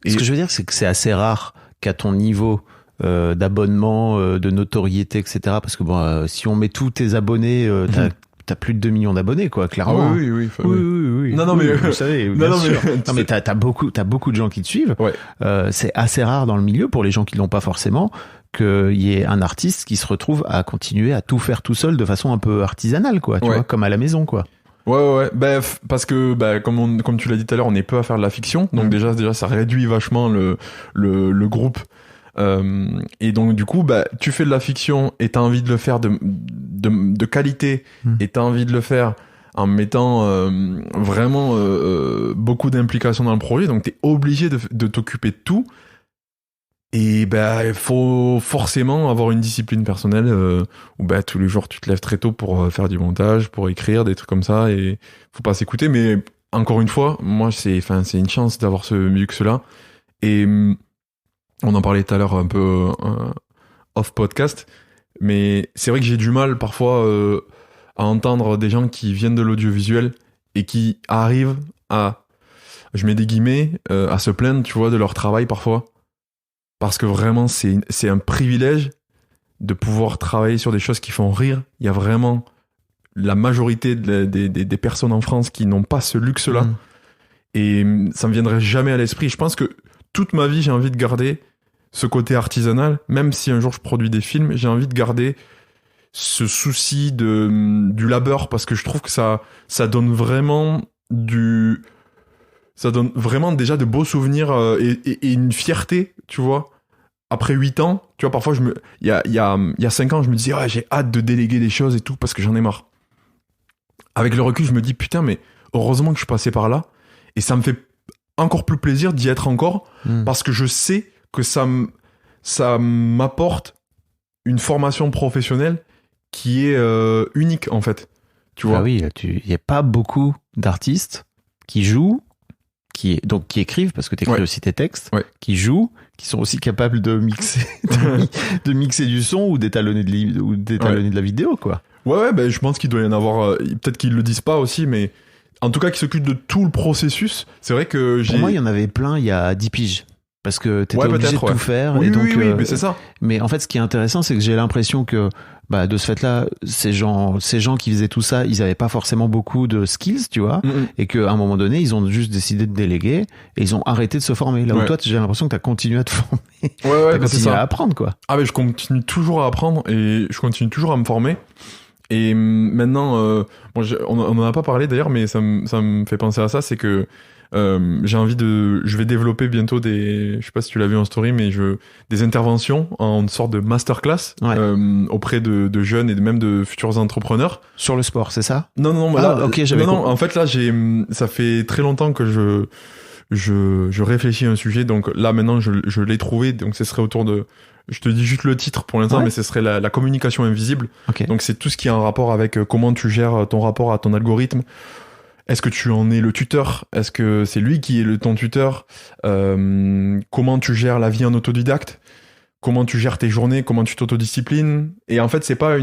Et ce que je veux dire, c'est que c'est assez rare qu'à ton niveau d'abonnement, de notoriété, etc. Parce que si on met tous tes abonnés, t'as plus de 2 millions d'abonnés, quoi, clairement. Ah, oui. Non, mais vous savez, bien sûr. Mais non, mais t'as beaucoup de gens qui te suivent. Ouais. C'est assez rare dans le milieu, pour les gens qui l'ont pas forcément, qu'il y ait un artiste qui se retrouve à continuer à tout faire tout seul de façon un peu artisanale, quoi, tu vois, comme à la maison, quoi. Ouais. Parce que, comme tu l'as dit tout à l'heure, on est peu à faire de la fiction. Donc déjà, ça réduit vachement le groupe. Et donc du coup tu fais de la fiction et t'as envie de le faire de qualité et t'as envie de le faire en mettant vraiment beaucoup d'implication dans le projet, donc t'es obligé de t'occuper de tout et il faut forcément avoir une discipline personnelle où tous les jours tu te lèves très tôt pour faire du montage, pour écrire des trucs comme ça et faut pas s'écouter. Mais encore une fois, moi c'est une chance d'avoir ce luxe là et on en parlait tout à l'heure un peu off podcast, mais c'est vrai que j'ai du mal parfois à entendre des gens qui viennent de l'audiovisuel et qui arrivent à, je mets des guillemets, à se plaindre, tu vois, de leur travail parfois. Parce que vraiment, c'est un privilège de pouvoir travailler sur des choses qui font rire. Il y a vraiment la majorité des personnes en France qui n'ont pas ce luxe-là. Et ça me viendrait jamais à l'esprit. Je pense que toute ma vie, j'ai envie de garder ce côté artisanal, même si un jour je produis des films, j'ai envie de garder ce souci du labeur, parce que je trouve que ça donne vraiment déjà de beaux souvenirs et une fierté, tu vois. Après 8 ans, tu vois, parfois il y a 5 ans, je me disais j'ai hâte de déléguer des choses et tout parce que j'en ai marre. Avec le recul, je me dis putain, mais heureusement que je suis passé par là, et ça me fait encore plus plaisir d'y être encore, parce que je sais que ça m'apporte une formation professionnelle qui est unique, en fait. Tu vois. Ah oui, il n'y a pas beaucoup d'artistes qui jouent, qui écrivent, parce que tu écris aussi tes textes, qui jouent, qui sont aussi capables de mixer, de mixer du son ou d'étalonner de la vidéo, quoi. Ouais, je pense qu'il doit y en avoir, peut-être qu'ils le disent pas aussi, mais en tout cas qui s'occupent de tout le processus. C'est vrai que Pour moi, il y en avait plein il y a 10 piges. Parce que t'étais obligé de tout faire. Oui, et donc, oui, mais c'est ça. Mais en fait, ce qui est intéressant, c'est que j'ai l'impression que de ce fait-là, ces gens qui faisaient tout ça, ils avaient pas forcément beaucoup de skills, tu vois, et qu'à un moment donné, ils ont juste décidé de déléguer et ils ont arrêté de se former. Là où toi, j'ai l'impression que tu as continué à te former. Ouais, t'as continué à apprendre, quoi. Ah, mais je continue toujours à apprendre et je continue toujours à me former. Et maintenant, on en a pas parlé d'ailleurs, mais ça me fait penser à ça, c'est que je vais développer bientôt je sais pas si tu l'as vu en story, mais des interventions en sorte de masterclass auprès de jeunes et même de futurs entrepreneurs. Sur le sport, c'est ça? Non, en fait là, ça fait très longtemps que je réfléchis à un sujet, donc là maintenant je l'ai trouvé, donc ce serait autour de, je te dis juste le titre pour l'instant, mais ce serait la communication invisible. Okay. Donc c'est tout ce qui est en rapport avec comment tu gères ton rapport à ton algorithme. Est-ce que tu en es le tuteur? Est-ce que c'est lui qui est ton tuteur? Comment tu gères la vie en autodidacte? Comment tu gères tes journées? Comment tu t'autodisciplines? Et en fait, c'est pas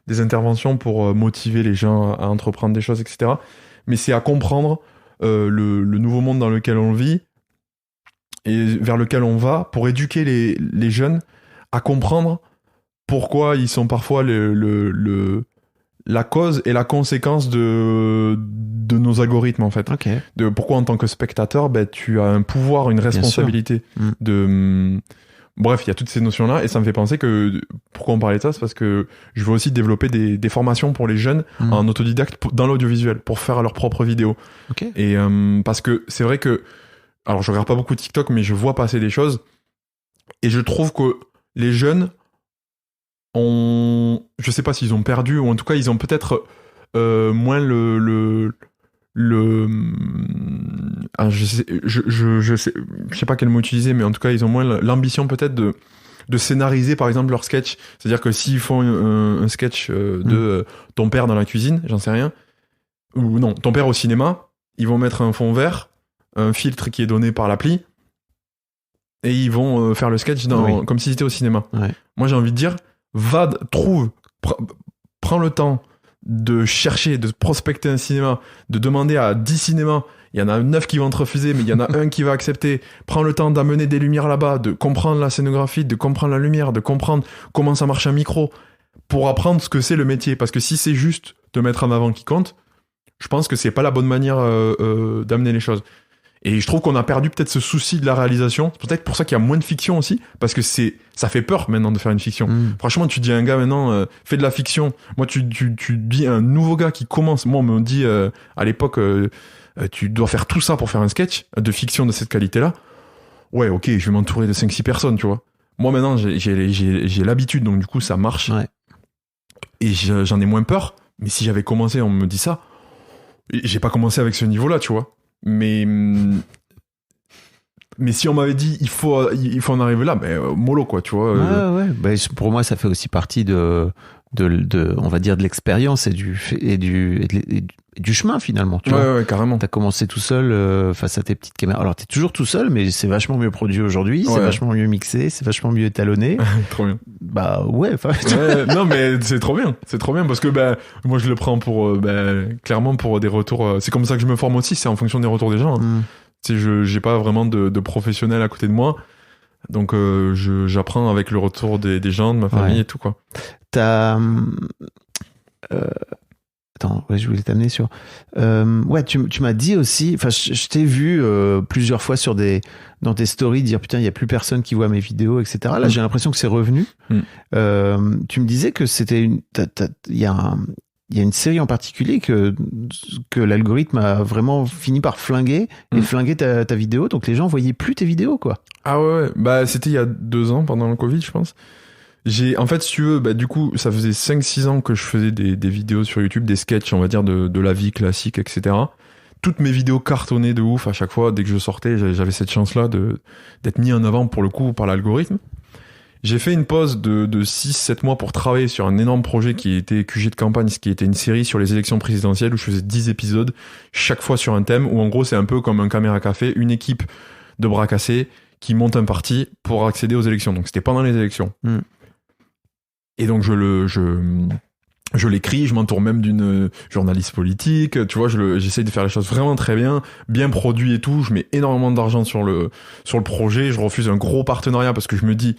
des interventions pour motiver les gens à entreprendre des choses, etc. Mais c'est à comprendre le nouveau monde dans lequel on vit et vers lequel on va, pour éduquer les jeunes à comprendre pourquoi ils sont parfois la cause et la conséquence de nos algorithmes, en fait. Okay. De pourquoi, en tant que spectateur, tu as un pouvoir, une responsabilité Bref, il y a toutes ces notions-là, et ça me fait penser que, pourquoi on parlait de ça, c'est parce que je veux aussi développer des formations pour les jeunes en autodidacte dans l'audiovisuel, pour faire leurs propres vidéos. Okay. Et parce que c'est vrai que, alors je regarde pas beaucoup TikTok, mais je vois passer des choses, et je trouve que les jeunes je sais pas s'ils ont perdu, ou en tout cas ils ont peut-être moins je sais pas quel mot utiliser, mais en tout cas ils ont moins l'ambition peut-être de scénariser par exemple leur sketch. C'est-à-dire que s'ils font un sketch de ton père dans la cuisine, j'en sais rien, ou non, ton père au cinéma, ils vont mettre un fond vert, un filtre qui est donné par l'appli, et ils vont faire le sketch comme si c'était au cinéma. Moi j'ai envie de dire, prends le temps de chercher, de prospecter un cinéma, de demander à 10 cinémas, il y en a 9 qui vont te refuser, mais il y en a un qui va accepter. Prends le temps d'amener des lumières là-bas, de comprendre la scénographie, de comprendre la lumière, de comprendre comment ça marche un micro, pour apprendre ce que c'est le métier. Parce que si c'est juste te mettre en avant qui compte, je pense que c'est pas la bonne manière d'amener les choses. Et je trouve qu'on a perdu peut-être ce souci de la réalisation. C'est peut-être pour ça qu'il y a moins de fiction aussi, parce que ça fait peur maintenant de faire une fiction. Franchement, tu dis à un gars maintenant, fais de la fiction. Moi, tu dis à un nouveau gars qui commence. Moi, on me dit à l'époque, tu dois faire tout ça pour faire un sketch de fiction de cette qualité-là. Ouais, ok, je vais m'entourer de 5-6 personnes, tu vois. Moi, maintenant, j'ai l'habitude, donc du coup, ça marche. Ouais. Et j'en ai moins peur. Mais si j'avais commencé, on me dit ça. J'ai pas commencé avec ce niveau-là, tu vois. Mais si on m'avait dit il faut en arriver là, mollo quoi, tu vois. Ouais. Pour moi, ça fait aussi partie de on va dire de l'expérience et du chemin finalement. Tu vois. Ouais, carrément. T'as commencé tout seul face à tes petites caméras. Alors t'es toujours tout seul, mais c'est vachement mieux produit aujourd'hui, c'est vachement mieux mixé, c'est vachement mieux étalonné. Trop bien. Non mais c'est trop bien parce que moi je le prends pour clairement pour des retours. C'est comme ça que je me forme aussi, c'est en fonction des retours des gens. J'ai pas vraiment de professionnels à côté de moi, donc j'apprends avec le retour des gens, de ma famille et tout quoi. Attends, je voulais t'amener sur. Tu m'as dit aussi. Enfin, je t'ai vu plusieurs fois dans tes stories dire putain, il y a plus personne qui voit mes vidéos, etc. Là, j'ai l'impression que c'est revenu. Tu me disais que c'était il y a une série en particulier que l'algorithme a vraiment fini par flinguer et flinguer ta vidéo. Donc les gens voyaient plus tes vidéos, quoi. Ah ouais. C'était il y a 2 ans pendant le Covid, je pense. En fait, si tu veux, du coup, ça faisait 5-6 ans que je faisais des vidéos sur YouTube, des sketchs, on va dire, de la vie classique, etc. Toutes mes vidéos cartonnaient de ouf à chaque fois. Dès que je sortais, j'avais cette chance-là d'être mis en avant, pour le coup, par l'algorithme. J'ai fait une pause de 6-7 mois pour travailler sur un énorme projet qui était QG de campagne, ce qui était une série sur les élections présidentielles où je faisais 10 épisodes, chaque fois sur un thème, où en gros, c'est un peu comme un caméra café, une équipe de bras cassés qui monte un parti pour accéder aux élections. Donc, c'était pendant les élections. Et donc je l'écris, je m'entoure même d'une journaliste politique, tu vois, j'essaye de faire les choses vraiment très bien produit et tout, je mets énormément d'argent sur le projet, je refuse un gros partenariat parce que je me dis,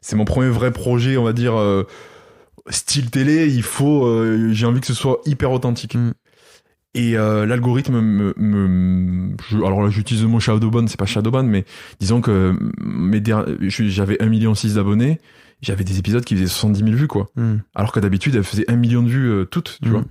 c'est mon premier vrai projet, on va dire, style télé, il faut, j'ai envie que ce soit hyper authentique. Et l'algorithme alors là j'utilise le mot shadowban, c'est pas shadowban, mais disons que j'avais 1,6 million d'abonnés, j'avais des épisodes qui faisaient 70 000 vues, quoi. Alors que d'habitude, elles faisaient 1 million de vues toutes, tu vois.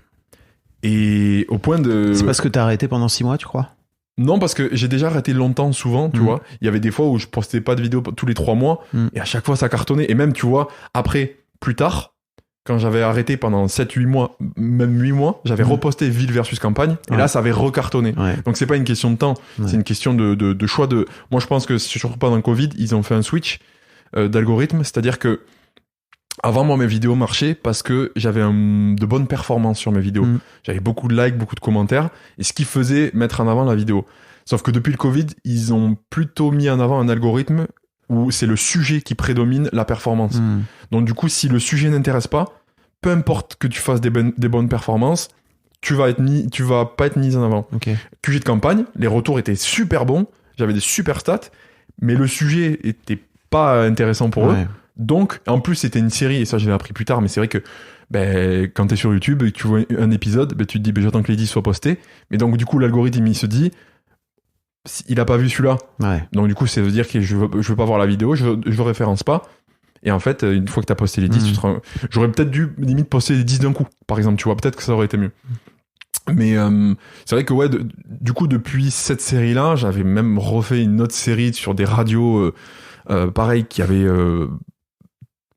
Et au point de... C'est parce que t'as arrêté pendant 6 mois, tu crois? Non, parce que j'ai déjà arrêté longtemps, souvent, tu vois. Il y avait des fois où je postais pas de vidéos tous les 3 mois, et à chaque fois ça cartonnait. Et même, tu vois, après, plus tard, quand j'avais arrêté pendant 7-8 mois, même 8 mois, j'avais reposté Ville versus Campagne, et là, ça avait recartonné. Donc c'est pas une question de temps, c'est une question de choix de... Moi, je pense que surtout pendant le Covid, ils ont fait un switch d'algorithme, c'est-à-dire que avant, moi, mes vidéos marchaient parce que j'avais de bonnes performances sur mes vidéos. J'avais beaucoup de likes, beaucoup de commentaires, et ce qui faisait mettre en avant la vidéo. Sauf que depuis le Covid, ils ont plutôt mis en avant un algorithme où c'est le sujet qui prédomine la performance. Donc du coup, si le sujet n'intéresse pas, peu importe que tu fasses des bonnes performances, tu vas pas être mis en avant. QG de campagne, les retours étaient super bons, j'avais des super stats, mais le sujet était pas intéressant pour eux. Donc, en plus, c'était une série, et ça, je l'ai appris plus tard, mais c'est vrai que quand t'es sur YouTube et que tu vois un épisode, tu te dis, j'attends que les 10 soient postés. Mais donc, du coup, l'algorithme, il se dit, il a pas vu celui-là. Donc, du coup, ça veut dire que je veux pas voir la vidéo, je référence pas. Et en fait, une fois que t'as posté les 10, j'aurais peut-être dû, limite, poster les 10 d'un coup, par exemple, tu vois, peut-être que ça aurait été mieux. Mais c'est vrai que, ouais, du coup, depuis cette série-là, j'avais même refait une autre série sur des radios, pareil, qui avaient...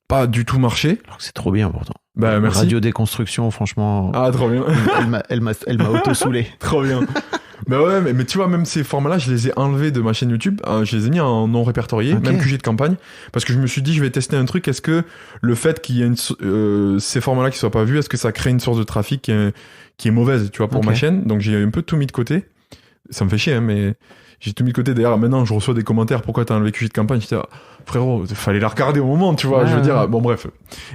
pas du tout marché. Alors que c'est trop bien pourtant. Merci. Radio déconstruction, franchement. Ah, trop bien. Elle m'a auto-soulé. Trop bien. Ouais, mais tu vois, même ces formats-là, je les ai enlevés de ma chaîne YouTube. Je les ai mis en non répertorié, même QG de campagne. Parce que je me suis dit, je vais tester un truc. Est-ce que le fait qu'il y ait ces formats-là qui soient pas vus, est-ce que ça crée une source de trafic qui est mauvaise, tu vois, pour ma chaîne? Donc j'ai un peu tout mis de côté. Ça me fait chier, hein, mais j'ai tout mis de côté. D'ailleurs, maintenant, je reçois des commentaires. Pourquoi t'as enlevé QG de campagne? Je dis, frérot, fallait la regarder au moment, tu vois. Je veux dire, bon, bref.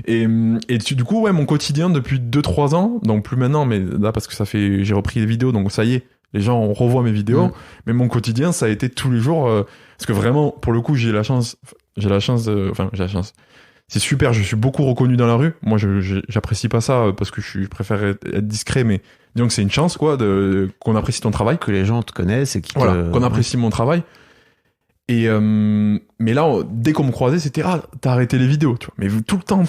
Et du coup, ouais, mon quotidien depuis 2-3 ans, donc plus maintenant, mais là, parce que j'ai repris les vidéos, donc ça y est, les gens revoient mes vidéos. Mais mon quotidien, ça a été tous les jours, parce que vraiment, pour le coup, j'ai la chance. C'est super, je suis beaucoup reconnu dans la rue. Moi, j'apprécie pas ça parce que je préfère être discret, mais disons que c'est une chance, quoi, qu'on apprécie ton travail. Que les gens te connaissent et qu'on apprécie mon travail. Et, mais là, dès qu'on me croisait, c'était, t'as arrêté les vidéos, tu vois. Mais tout le temps.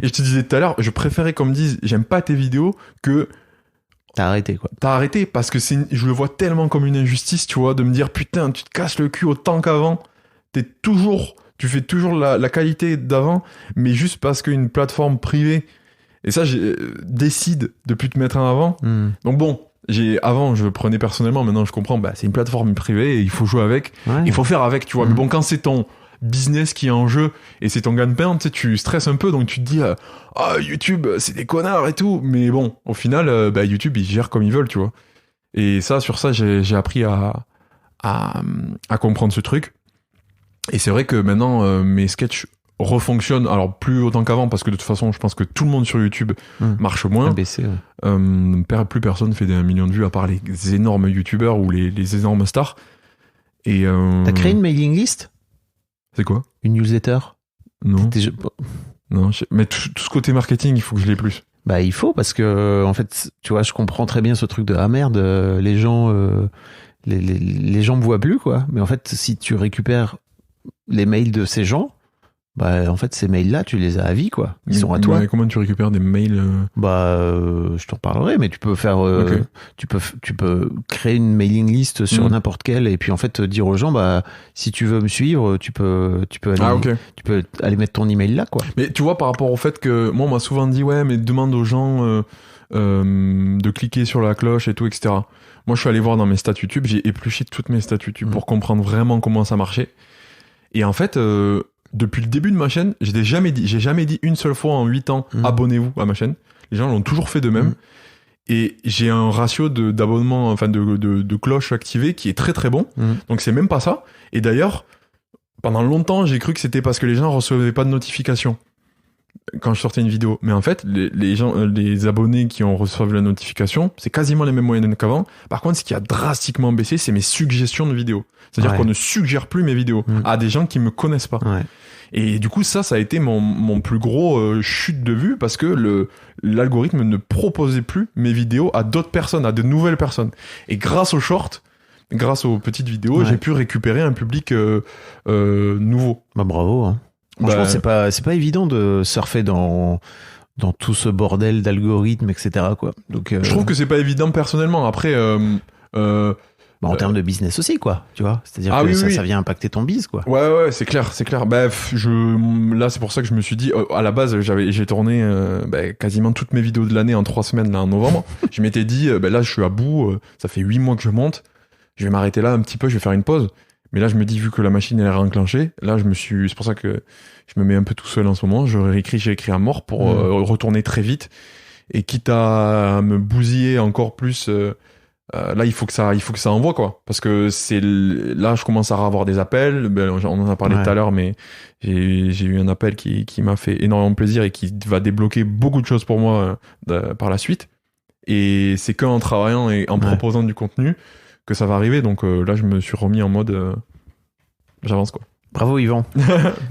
Et je te disais tout à l'heure, je préférais qu'on me dise, j'aime pas tes vidéos que... T'as arrêté, quoi. T'as arrêté parce que je le vois tellement comme une injustice, tu vois, de me dire, putain, tu te casses le cul autant qu'avant. Tu fais toujours la qualité d'avant, mais juste parce qu'une plateforme privée, et ça, décide de plus te mettre en avant. Donc bon, avant, je prenais personnellement, maintenant je comprends, c'est une plateforme privée et il faut jouer avec, il faut faire avec, tu vois. Mais bon, quand c'est ton business qui est en jeu et c'est ton gagne-pain, tu sais, tu stresses un peu, donc tu te dis, YouTube, c'est des connards et tout. Mais bon, au final, YouTube, ils gèrent comme ils veulent, tu vois. Et sur ça, j'ai appris à comprendre ce truc. Et c'est vrai que maintenant, mes sketchs refonctionnent, alors plus autant qu'avant, parce que de toute façon, je pense que tout le monde sur YouTube marche moins. Baissé, plus personne fait des 1 million de vues, à part les énormes YouTubeurs ou les énormes stars. Et t'as créé une mailing list? C'est quoi? Une newsletter? Non. Non, mais tout ce côté marketing, il faut que je l'ai plus. Il faut, parce que, en fait, tu vois, je comprends très bien ce truc de, merde, les gens, les gens me voient plus, quoi. Mais en fait, si tu récupères les mails de ces gens, en fait, ces mails-là, tu les as à vie, quoi. Ils sont à toi. Mais comment tu récupères des mails? Je t'en parlerai, mais tu peux faire, tu peux créer une mailing list sur n'importe quelle, et puis en fait dire aux gens, si tu veux me suivre, tu peux aller mettre ton email là, quoi. Mais tu vois, par rapport au fait que moi, on m'a souvent dit, ouais, mais demande aux gens de cliquer sur la cloche et tout, etc. Moi, je suis allé voir dans mes stats YouTube, j'ai épluché toutes mes stats YouTube pour comprendre vraiment comment ça marchait. Et en fait, depuis le début de ma chaîne, j'ai jamais dit une seule fois en 8 ans, abonnez-vous à ma chaîne. Les gens l'ont toujours fait de même. Et j'ai un ratio d'abonnement, enfin de cloches activées qui est très très bon. Donc c'est même pas ça. Et d'ailleurs, pendant longtemps, j'ai cru que c'était parce que les gens recevaient pas de notifications. quand je sortais une vidéo. Mais en fait, les gens, les abonnés qui ont reçoivent la notification, c'est quasiment les mêmes moyennes qu'avant. Par contre, ce qui a drastiquement baissé, c'est mes suggestions de vidéos. C'est-à-dire qu'on ne suggère plus mes vidéos à des gens qui me connaissent pas. Ouais. Et du coup, ça a été mon plus gros chute de vue parce que l'algorithme ne proposait plus mes vidéos à d'autres personnes, à de nouvelles personnes. Et grâce aux shorts, grâce aux petites vidéos, j'ai pu récupérer un public nouveau. Bah, bravo. Hein. Franchement, c'est pas évident de surfer dans tout ce bordel d'algorithmes, etc. quoi. Donc, je trouve que c'est pas évident personnellement. Après, en termes de business aussi, quoi. Tu vois, c'est-à-dire que ça vient impacter ton biz, quoi. Ouais, c'est clair. Bref, là, c'est pour ça que je me suis dit, à la base, j'ai tourné quasiment toutes mes vidéos de l'année en 3 semaines, là, en novembre. Je m'étais dit, là, je suis à bout, ça fait 8 mois que je monte, je vais m'arrêter là un petit peu, je vais faire une pause. Mais là, je me dis, vu que la machine, elle est réenclenchée, là, c'est pour ça que je me mets un peu tout seul en ce moment. J'ai écrit à mort pour retourner très vite. Et quitte à me bousiller encore plus, là, il faut que ça envoie, quoi. Parce que là, je commence à avoir des appels. On en a parlé tout à l'heure, mais j'ai eu un appel qui m'a fait énormément plaisir et qui va débloquer beaucoup de choses pour moi par la suite. Et c'est qu'en travaillant et en proposant du contenu que ça va arriver. Donc là, je me suis remis en mode j'avance, quoi. Bravo Yvan.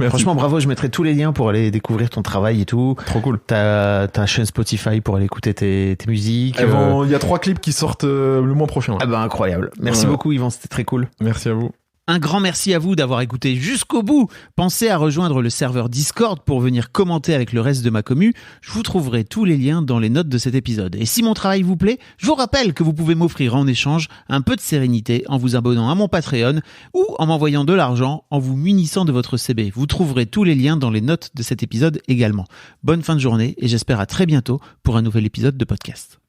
Franchement bravo, je mettrai tous les liens pour aller découvrir ton travail et tout. Trop cool. Ta chaîne Spotify pour aller écouter tes musiques. Il y a 3 clips qui sortent le mois prochain. Là. Ah bah incroyable. Merci beaucoup Yvan, c'était très cool. Merci à vous. Un grand merci à vous d'avoir écouté jusqu'au bout. Pensez à rejoindre le serveur Discord pour venir commenter avec le reste de ma commu. Je vous trouverai tous les liens dans les notes de cet épisode. Et si mon travail vous plaît, je vous rappelle que vous pouvez m'offrir en échange un peu de sérénité en vous abonnant à mon Patreon ou en m'envoyant de l'argent en vous munissant de votre CB. Vous trouverez tous les liens dans les notes de cet épisode également. Bonne fin de journée et j'espère à très bientôt pour un nouvel épisode de podcast.